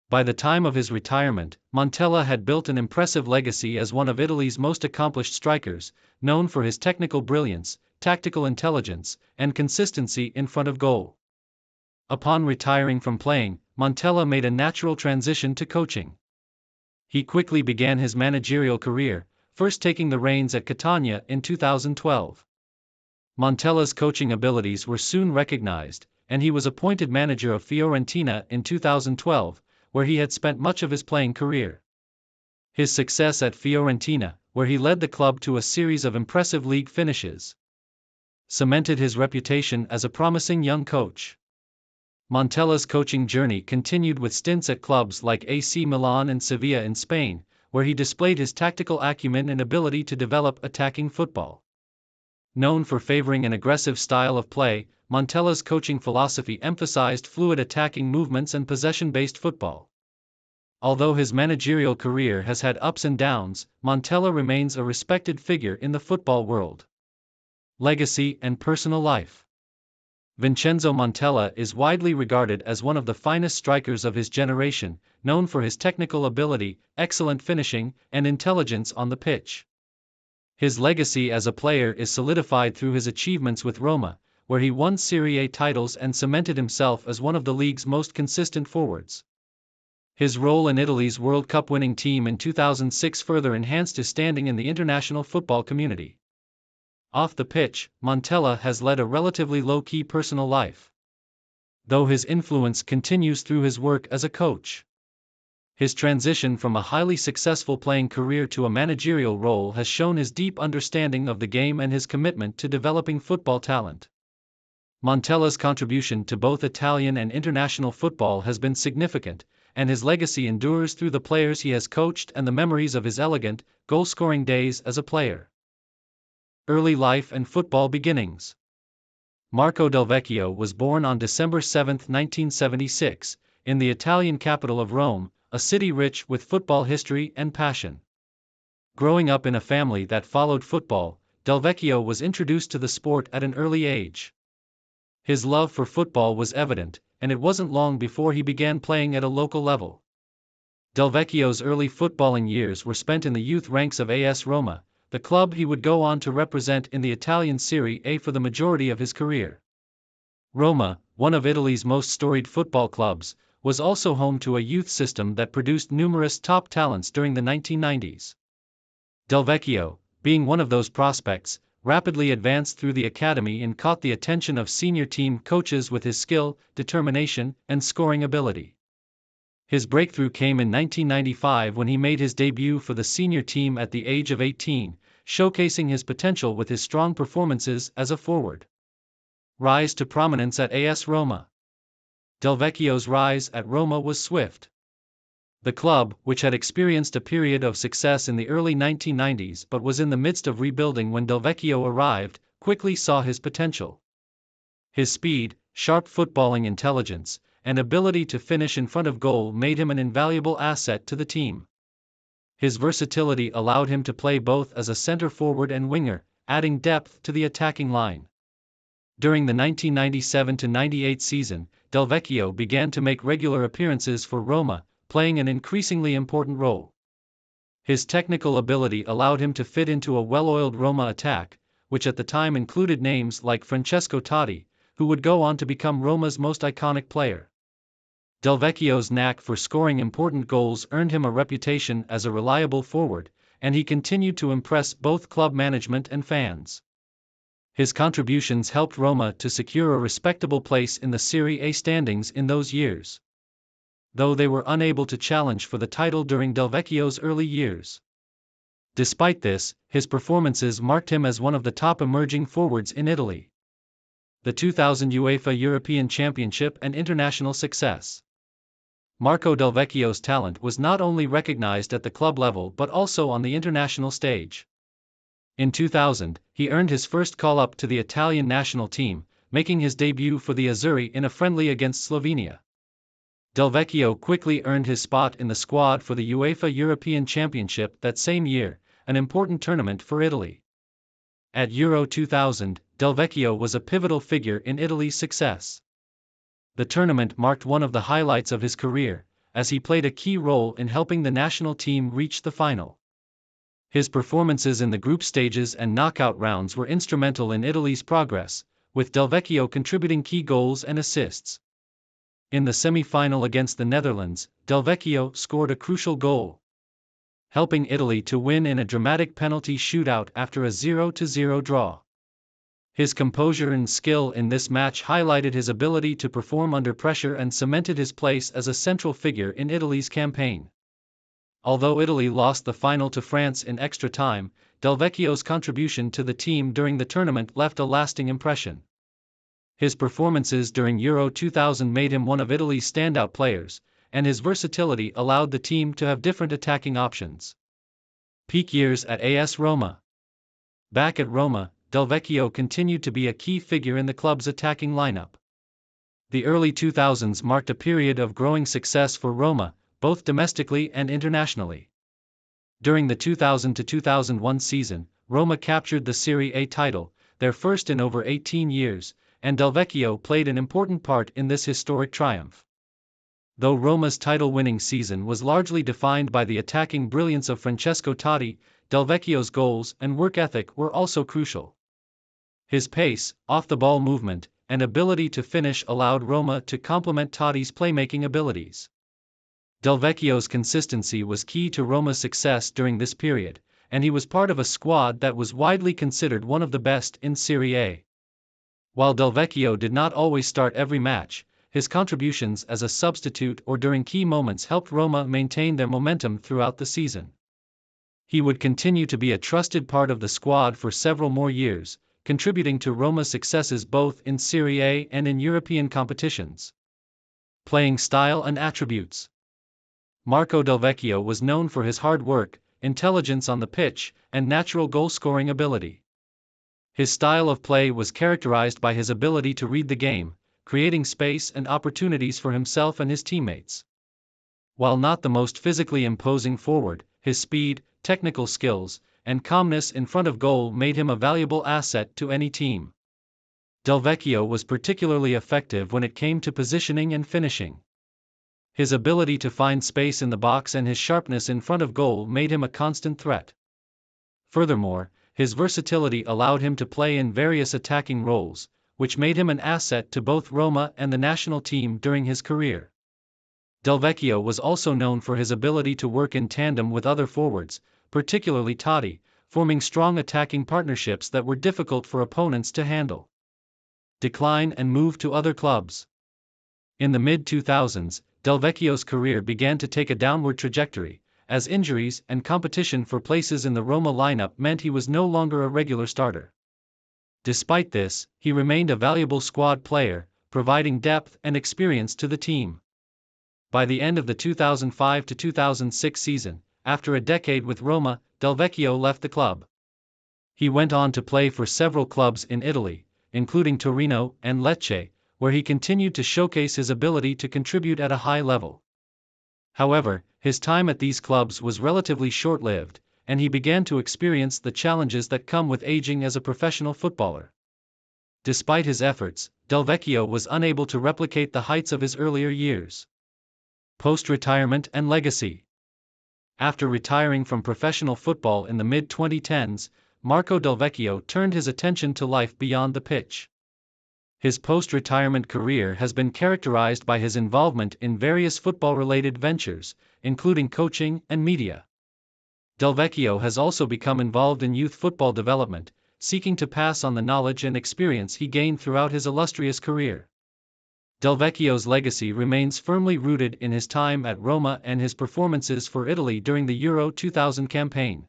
By the time of his retirement, Montella had built an impressive legacy as one of Italy's most accomplished strikers, known for his technical brilliance, tactical intelligence, and consistency in front of goal. Upon retiring from playing, Montella made a natural transition to coaching. He quickly began his managerial career, first taking the reins at Catania in 2012. Montella's coaching abilities were soon recognized, and he was appointed manager of Fiorentina in 2012, where he had spent much of his playing career. His success at Fiorentina, where he led the club to a series of impressive league finishes, cemented his reputation as a promising young coach. Montella's coaching journey continued with stints at clubs like AC Milan and Sevilla in Spain, where he displayed his tactical acumen and ability to develop attacking football. Known for favoring an aggressive style of play, Montella's coaching philosophy emphasized fluid attacking movements and possession-based football. Although his managerial career has had ups and downs, Montella remains a respected figure in the football world. Legacy and personal life. Vincenzo Montella is widely regarded as one of the finest strikers of his generation, known for his technical ability, excellent finishing, and intelligence on the pitch. His legacy as a player is solidified through his achievements with Roma, where he won Serie A titles and cemented himself as one of the league's most consistent forwards. His role in Italy's World Cup winning team in 2006 further enhanced his standing in the international football community. Off the pitch, Montella has led a relatively low-key personal life, though his influence continues through his work as a coach. His transition from a highly successful playing career to a managerial role has shown his deep understanding of the game and his commitment to developing football talent. Montella's contribution to both Italian and international football has been significant, and his legacy endures through the players he has coached and the memories of his elegant, goal-scoring days as a player. Early life and football beginnings. Marco Del Vecchio was born on December 7, 1976, in the Italian capital of Rome, a city rich with football history and passion. Growing up in a family that followed football, Del Vecchio was introduced to the sport at an early age. His love for football was evident, and it wasn't long before he began playing at a local level. Del Vecchio's early footballing years were spent in the youth ranks of AS Roma, the club he would go on to represent in the Italian Serie A for the majority of his career. Roma, one of Italy's most storied football clubs, was also home to a youth system that produced numerous top talents during the 1990s. Del Vecchio, being one of those prospects, rapidly advanced through the academy and caught the attention of senior team coaches with his skill, determination, and scoring ability. His breakthrough came in 1995 when he made his debut for the senior team at the age of 18, showcasing his potential with his strong performances as a forward. Rise to prominence at AS Roma. Del Vecchio's rise at Roma was swift. The club, which had experienced a period of success in the early 1990s but was in the midst of rebuilding when Del Vecchio arrived, quickly saw his potential. His speed, sharp footballing intelligence, and ability to finish in front of goal made him an invaluable asset to the team. His versatility allowed him to play both as a center forward and winger, adding depth to the attacking line. During the 1997-98 season, Del Vecchio began to make regular appearances for Roma, playing an increasingly important role. His technical ability allowed him to fit into a well-oiled Roma attack, which at the time included names like Francesco Totti, who would go on to become Roma's most iconic player. Del Vecchio's knack for scoring important goals earned him a reputation as a reliable forward, and he continued to impress both club management and fans. His contributions helped Roma to secure a respectable place in the Serie A standings in those years, though they were unable to challenge for the title during Del Vecchio's early years. Despite this, his performances marked him as one of the top emerging forwards in Italy. The 2000 UEFA European Championship and international success. Marco Del Vecchio's talent was not only recognized at the club level but also on the international stage. In 2000, he earned his first call-up to the Italian national team, making his debut for the Azzurri in a friendly against Slovenia. Del Vecchio quickly earned his spot in the squad for the UEFA European Championship that same year, an important tournament for Italy. At Euro 2000, Del Vecchio was a pivotal figure in Italy's success. The tournament marked one of the highlights of his career, as he played a key role in helping the national team reach the final. His performances in the group stages and knockout rounds were instrumental in Italy's progress, with Del Vecchio contributing key goals and assists. In the semi-final against the Netherlands, Del Vecchio scored a crucial goal, helping Italy to win in a dramatic penalty shootout after a 0-0 draw. His composure and skill in this match highlighted his ability to perform under pressure and cemented his place as a central figure in Italy's campaign. Although Italy lost the final to France in extra time, Del Vecchio's contribution to the team during the tournament left a lasting impression. His performances during Euro 2000 made him one of Italy's standout players, and his versatility allowed the team to have different attacking options. Peak years at AS Roma. Back at Roma, Del Vecchio continued to be a key figure in the club's attacking lineup. The early 2000s marked a period of growing success for Roma, both domestically and internationally. During the 2000-2001 season, Roma captured the Serie A title, their first in over 18 years, and Del Vecchio played an important part in this historic triumph. Though Roma's title-winning season was largely defined by the attacking brilliance of Francesco Totti, Del Vecchio's goals and work ethic were also crucial. His pace, off-the-ball movement, and ability to finish allowed Roma to complement Totti's playmaking abilities. Del Vecchio's consistency was key to Roma's success during this period, and he was part of a squad that was widely considered one of the best in Serie A. While Del Vecchio did not always start every match, his contributions as a substitute or during key moments helped Roma maintain their momentum throughout the season. He would continue to be a trusted part of the squad for several more years, contributing to Roma's successes both in Serie A and in European competitions. Playing style and attributes. Marco Del Vecchio was known for his hard work, intelligence on the pitch, and natural goal-scoring ability. His style of play was characterized by his ability to read the game, creating space and opportunities for himself and his teammates. While not the most physically imposing forward, his speed, technical skills, and calmness in front of goal made him a valuable asset to any team. Del Vecchio was particularly effective when it came to positioning and finishing. His ability to find space in the box and his sharpness in front of goal made him a constant threat. Furthermore, his versatility allowed him to play in various attacking roles, which made him an asset to both Roma and the national team during his career. Del Vecchio was also known for his ability to work in tandem with other forwards, particularly Totti, forming strong attacking partnerships that were difficult for opponents to handle. Decline and move to other clubs. In the mid-2000s, Del Vecchio's career began to take a downward trajectory, as injuries and competition for places in the Roma lineup meant he was no longer a regular starter. Despite this, he remained a valuable squad player, providing depth and experience to the team. By the end of the 2005-2006 season, after a decade with Roma, Del Vecchio left the club. He went on to play for several clubs in Italy, including Torino and Lecce, where he continued to showcase his ability to contribute at a high level. However, his time at these clubs was relatively short-lived, and he began to experience the challenges that come with aging as a professional footballer. Despite his efforts, Del Vecchio was unable to replicate the heights of his earlier years. Post-retirement and legacy. After retiring from professional football in the mid-2010s, Marco Del Vecchio turned his attention to life beyond the pitch. His post-retirement career has been characterized by his involvement in various football-related ventures, including coaching and media. Del Vecchio has also become involved in youth football development, seeking to pass on the knowledge and experience he gained throughout his illustrious career. Del Vecchio's legacy remains firmly rooted in his time at Roma and his performances for Italy during the Euro 2000 campaign.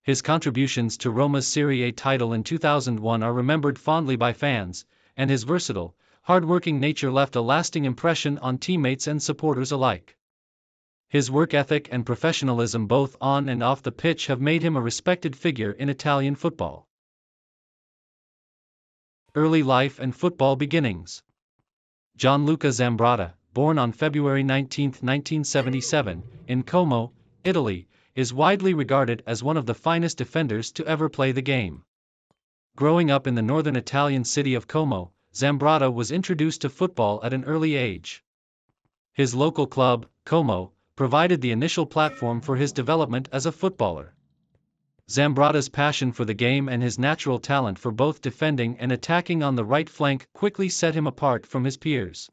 His contributions to Roma's Serie A title in 2001 are remembered fondly by fans, and his versatile, hard-working nature left a lasting impression on teammates and supporters alike. His work ethic and professionalism both on and off the pitch have made him a respected figure in Italian football. Early life and football beginnings. Gianluca Zambrotta, born on February 19, 1977, in Como, Italy, is widely regarded as one of the finest defenders to ever play the game. Growing up in the northern Italian city of Como, Zambrotta was introduced to football at an early age. His local club, Como, provided the initial platform for his development as a footballer. Zambrotta's passion for the game and his natural talent for both defending and attacking on the right flank quickly set him apart from his peers.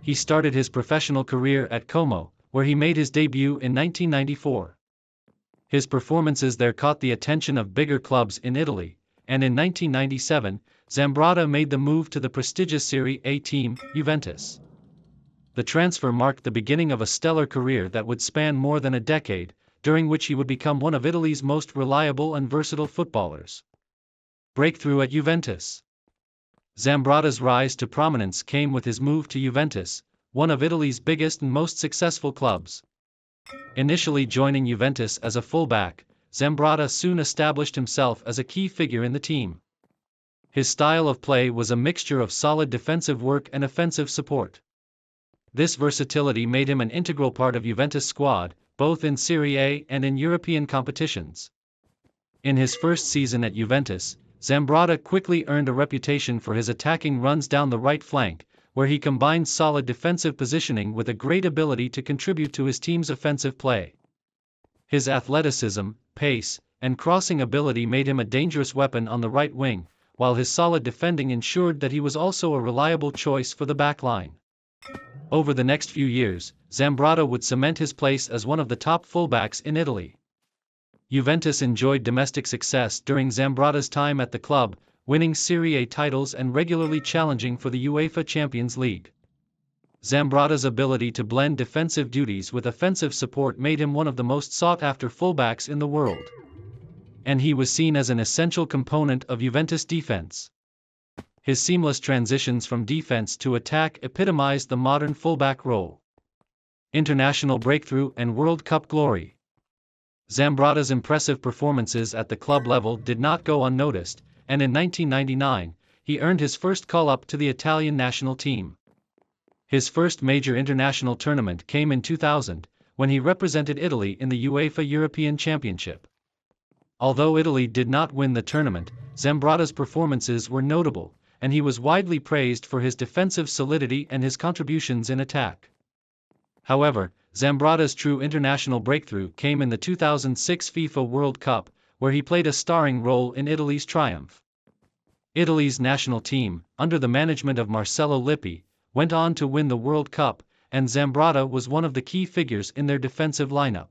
He started his professional career at Como, where he made his debut in 1994. His performances there caught the attention of bigger clubs in Italy, and in 1997, Zambrotta made the move to the prestigious Serie A team, Juventus. The transfer marked the beginning of a stellar career that would span more than a decade, during which he would become one of Italy's most reliable and versatile footballers. Breakthrough at Juventus. Zambrotta's rise to prominence came with his move to Juventus, one of Italy's biggest and most successful clubs. Initially joining Juventus as a fullback, Zambrotta soon established himself as a key figure in the team. His style of play was a mixture of solid defensive work and offensive support. This versatility made him an integral part of Juventus' squad, both in Serie A and in European competitions. In his first season at Juventus, Zambrotta quickly earned a reputation for his attacking runs down the right flank, where he combined solid defensive positioning with a great ability to contribute to his team's offensive play. His athleticism, pace, and crossing ability made him a dangerous weapon on the right wing, while his solid defending ensured that he was also a reliable choice for the back line. Over the next few years, Zambrotta would cement his place as one of the top fullbacks in Italy. Juventus enjoyed domestic success during Zambrotta's time at the club, winning Serie A titles and regularly challenging for the UEFA Champions League. Zambrotta's ability to blend defensive duties with offensive support made him one of the most sought-after fullbacks in the world. And he was seen as an essential component of Juventus' defense. His seamless transitions from defense to attack epitomized the modern fullback role. International breakthrough and World Cup glory. Zambrotta's impressive performances at the club level did not go unnoticed, and in 1999, he earned his first call-up to the Italian national team. His first major international tournament came in 2000, when he represented Italy in the UEFA European Championship. Although Italy did not win the tournament, Zambrotta's performances were notable, and he was widely praised for his defensive solidity and his contributions in attack. However, Zambrotta's true international breakthrough came in the 2006 FIFA World Cup, where he played a starring role in Italy's triumph. Italy's national team, under the management of Marcello Lippi, went on to win the World Cup, and Zambrotta was one of the key figures in their defensive lineup.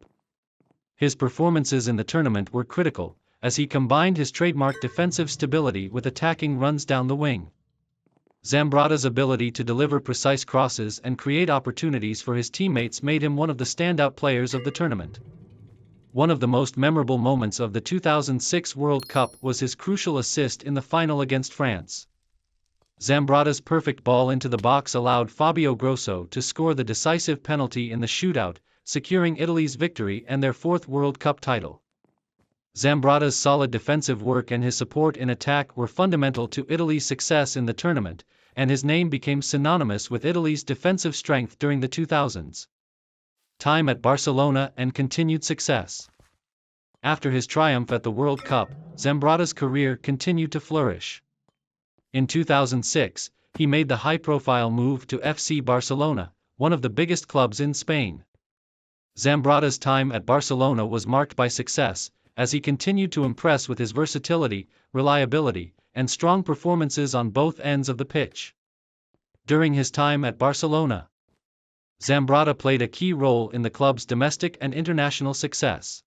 His performances in the tournament were critical, as he combined his trademark defensive stability with attacking runs down the wing. Zambrotta's ability to deliver precise crosses and create opportunities for his teammates made him one of the standout players of the tournament. One of the most memorable moments of the 2006 World Cup was his crucial assist in the final against France. Zambrotta's perfect ball into the box allowed Fabio Grosso to score the decisive penalty in the shootout, securing Italy's victory and their fourth World Cup title. Zambrotta's solid defensive work and his support in attack were fundamental to Italy's success in the tournament, and his name became synonymous with Italy's defensive strength during the 2000s. time at Barcelona and continued success. After his triumph at the World Cup, Zambrata's career continued to flourish. In 2006, he made the high-profile move to FC Barcelona, one of the biggest clubs in Spain. Zambrata's time at Barcelona was marked by success, as he continued to impress with his versatility, reliability, and strong performances on both ends of the pitch. During his time at Barcelona, Zambrata played a key role in the club's domestic and international success.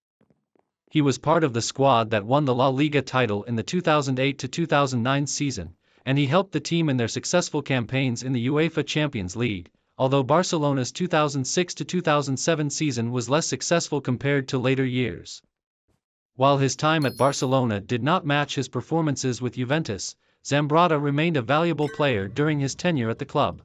He was part of the squad that won the La Liga title in the 2008-2009 season, and he helped the team in their successful campaigns in the UEFA Champions League, although Barcelona's 2006-2007 season was less successful compared to later years. While his time at Barcelona did not match his performances with Juventus, Zambrata remained a valuable player during his tenure at the club.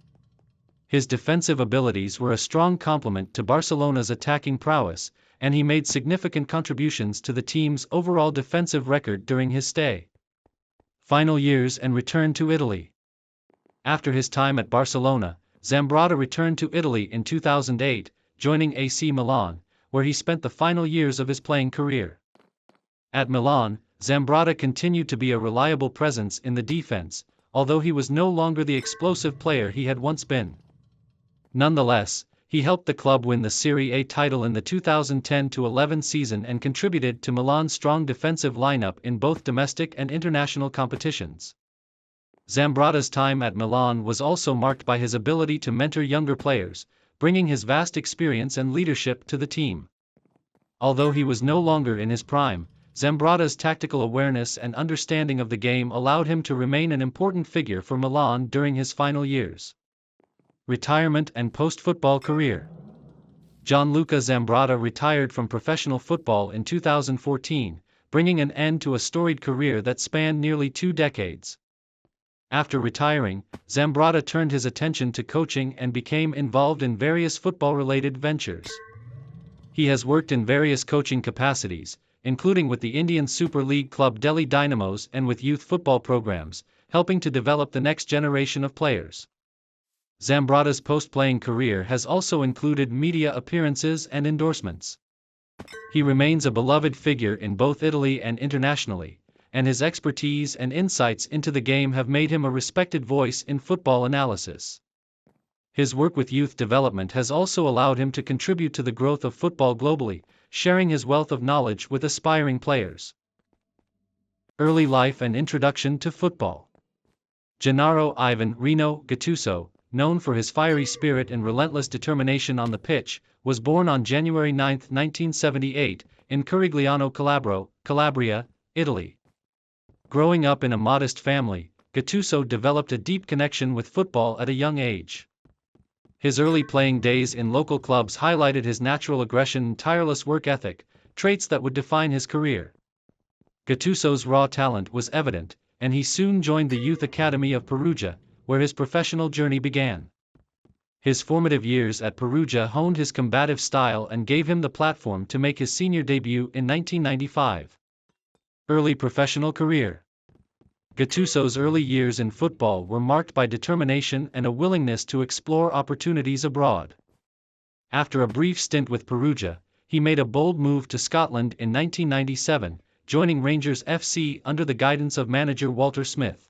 His defensive abilities were a strong complement to Barcelona's attacking prowess, and he made significant contributions to the team's overall defensive record during his stay. Final years and return to Italy. After his time at Barcelona, Zambrata returned to Italy in 2008, joining AC Milan, where he spent the final years of his playing career. At Milan, Zambrata continued to be a reliable presence in the defense, although he was no longer the explosive player he had once been. Nonetheless, he helped the club win the Serie A title in the 2010-11 season and contributed to Milan's strong defensive lineup in both domestic and international competitions. Zambrata's time at Milan was also marked by his ability to mentor younger players, bringing his vast experience and leadership to the team. Although he was no longer in his prime, Zambrata's tactical awareness and understanding of the game allowed him to remain an important figure for Milan during his final years. Retirement and post-football career. Gianluca Zambrata retired from professional football in 2014, bringing an end to a storied career that spanned nearly 2 decades. After retiring, Zambrata turned his attention to coaching and became involved in various football-related ventures. He has worked in various coaching capacities, including with the Indian Super League club Delhi Dynamos and with youth football programs, helping to develop the next generation of players. Zambrata's post-playing career has also included media appearances and endorsements. He remains a beloved figure in both Italy and internationally, and his expertise and insights into the game have made him a respected voice in football analysis. His work with youth development has also allowed him to contribute to the growth of football globally, sharing his wealth of knowledge with aspiring players. Early life and introduction to football. Gennaro Ivan Rino Gattuso, known for his fiery spirit and relentless determination on the pitch, was born on January 9, 1978, in Curigliano Calabro, Calabria, Italy. Growing up in a modest family, Gattuso developed a deep connection with football at a young age. His early playing days in local clubs highlighted his natural aggression and tireless work ethic, traits that would define his career. Gattuso's raw talent was evident, and he soon joined the Youth Academy of Perugia, where his professional journey began. His formative years at Perugia honed his combative style and gave him the platform to make his senior debut in 1995. Early professional career. Gattuso's early years in football were marked by determination and a willingness to explore opportunities abroad. After a brief stint with Perugia, he made a bold move to Scotland in 1997, joining Rangers FC under the guidance of manager Walter Smith.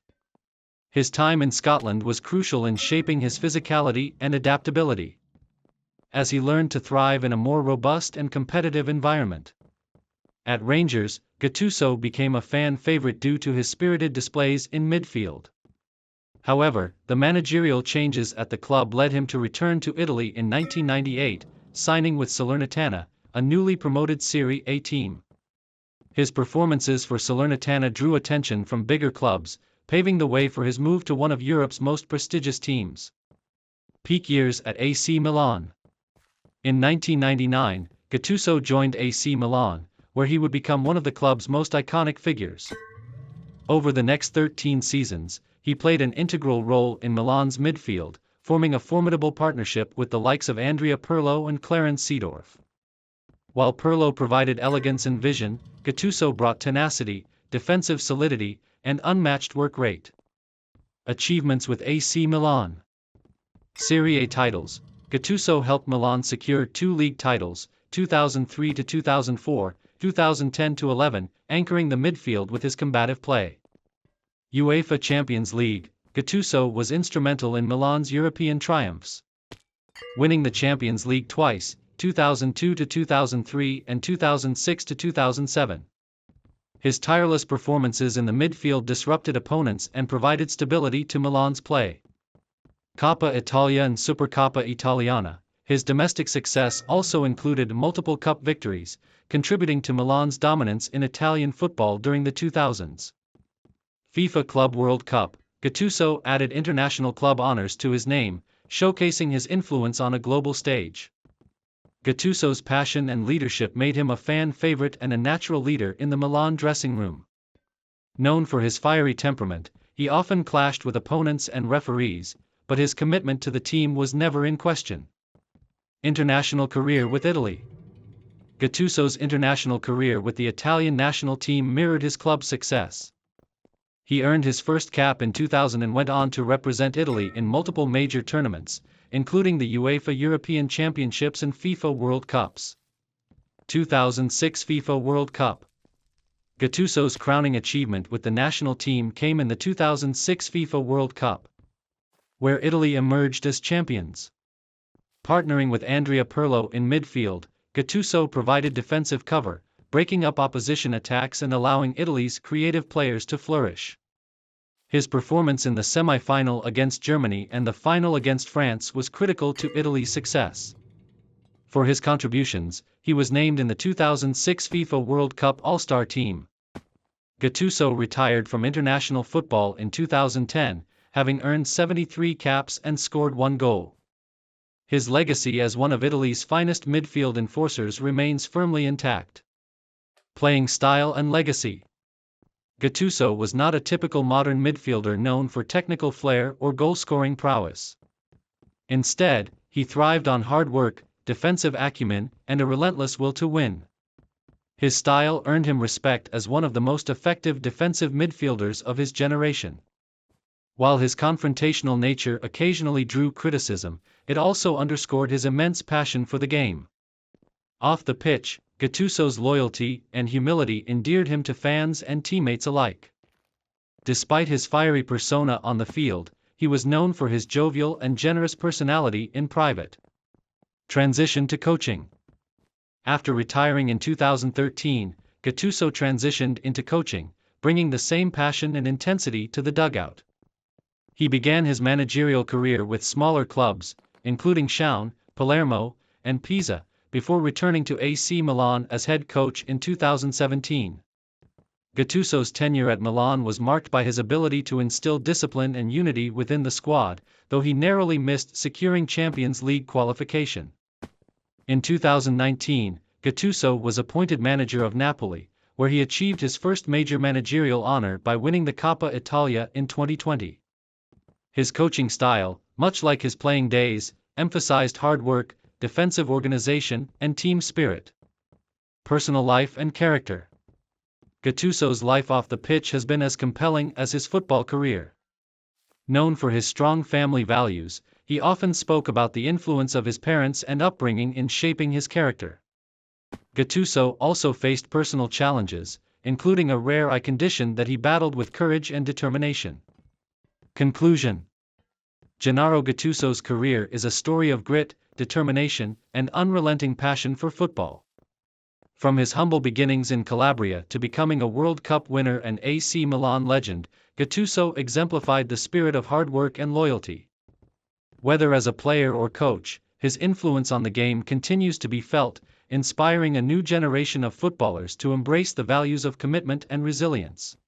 His time in Scotland was crucial in shaping his physicality and adaptability, as he learned to thrive in a more robust and competitive environment. At Rangers, Gattuso became a fan favorite due to his spirited displays in midfield. However, the managerial changes at the club led him to return to Italy in 1998, signing with Salernitana, a newly promoted Serie A team. His performances for Salernitana drew attention from bigger clubs, paving the way for his move to one of Europe's most prestigious teams. Peak years at AC Milan. In 1999, Gattuso joined AC Milan, where he would become one of the club's most iconic figures. Over the next 13 seasons, he played an integral role in Milan's midfield, forming a formidable partnership with the likes of Andrea Pirlo and Clarence Seedorf. While Pirlo provided elegance and vision, Gattuso brought tenacity, defensive solidity, and unmatched work rate. Achievements with AC Milan. Serie A titles. Gattuso helped Milan secure 2 league titles, 2003 to 2004, 2010 to 11, anchoring the midfield with his combative play. UEFA Champions League, Gattuso was instrumental in Milan's European triumphs, winning the Champions League twice, 2002 to 2003 and 2006 to 2007. His tireless performances in the midfield disrupted opponents and provided stability to Milan's play. Coppa Italia and Supercoppa Italiana. His domestic success also included multiple cup victories, contributing to Milan's dominance in Italian football during the 2000s. FIFA Club World Cup. Gattuso added international club honors to his name, showcasing his influence on a global stage. Gattuso's passion and leadership made him a fan favorite and a natural leader in the Milan dressing room. Known for his fiery temperament, he often clashed with opponents and referees, but his commitment to the team was never in question. International career with Italy. Gattuso's international career with the Italian national team mirrored his club's success. He earned his first cap in 2000 and went on to represent Italy in multiple major tournaments, including the UEFA European Championships and FIFA World Cups. 2006 FIFA World Cup. Gattuso's crowning achievement with the national team came in the 2006 FIFA World Cup, where Italy emerged as champions. Partnering with Andrea Pirlo in midfield, Gattuso provided defensive cover, breaking up opposition attacks and allowing Italy's creative players to flourish. His performance in the semi-final against Germany and the final against France was critical to Italy's success. For his contributions, he was named in the 2006 FIFA World Cup All-Star team. Gattuso retired from international football in 2010, having earned 73 caps and scored 1 goal. His legacy as one of Italy's finest midfield enforcers remains firmly intact. Playing style and legacy. Gattuso was not a typical modern midfielder known for technical flair or goal-scoring prowess. Instead, he thrived on hard work, defensive acumen, and a relentless will to win. His style earned him respect as one of the most effective defensive midfielders of his generation. While his confrontational nature occasionally drew criticism, it also underscored his immense passion for the game. Off the pitch, Gattuso's loyalty and humility endeared him to fans and teammates alike. Despite his fiery persona on the field, he was known for his jovial and generous personality in private. Transition to coaching. After retiring in 2013, Gattuso transitioned into coaching, bringing the same passion and intensity to the dugout. He began his managerial career with smaller clubs, including Schalke, Palermo, and Pisa, before returning to AC Milan as head coach in 2017. Gattuso's tenure at Milan was marked by his ability to instill discipline and unity within the squad, though he narrowly missed securing Champions League qualification. In 2019, Gattuso was appointed manager of Napoli, where he achieved his first major managerial honor by winning the Coppa Italia in 2020. His coaching style, much like his playing days, emphasized hard work, defensive organization, and team spirit. Personal life and character. Gattuso's life off the pitch has been as compelling as his football career. Known for his strong family values, he often spoke about the influence of his parents and upbringing in shaping his character. Gattuso also faced personal challenges, including a rare eye condition that he battled with courage and determination. Conclusion. Gennaro Gattuso's career is a story of grit, determination, and unrelenting passion for football. From his humble beginnings in Calabria to becoming a World Cup winner and AC Milan legend, Gattuso exemplified the spirit of hard work and loyalty. Whether as a player or coach, his influence on the game continues to be felt, inspiring a new generation of footballers to embrace the values of commitment and resilience.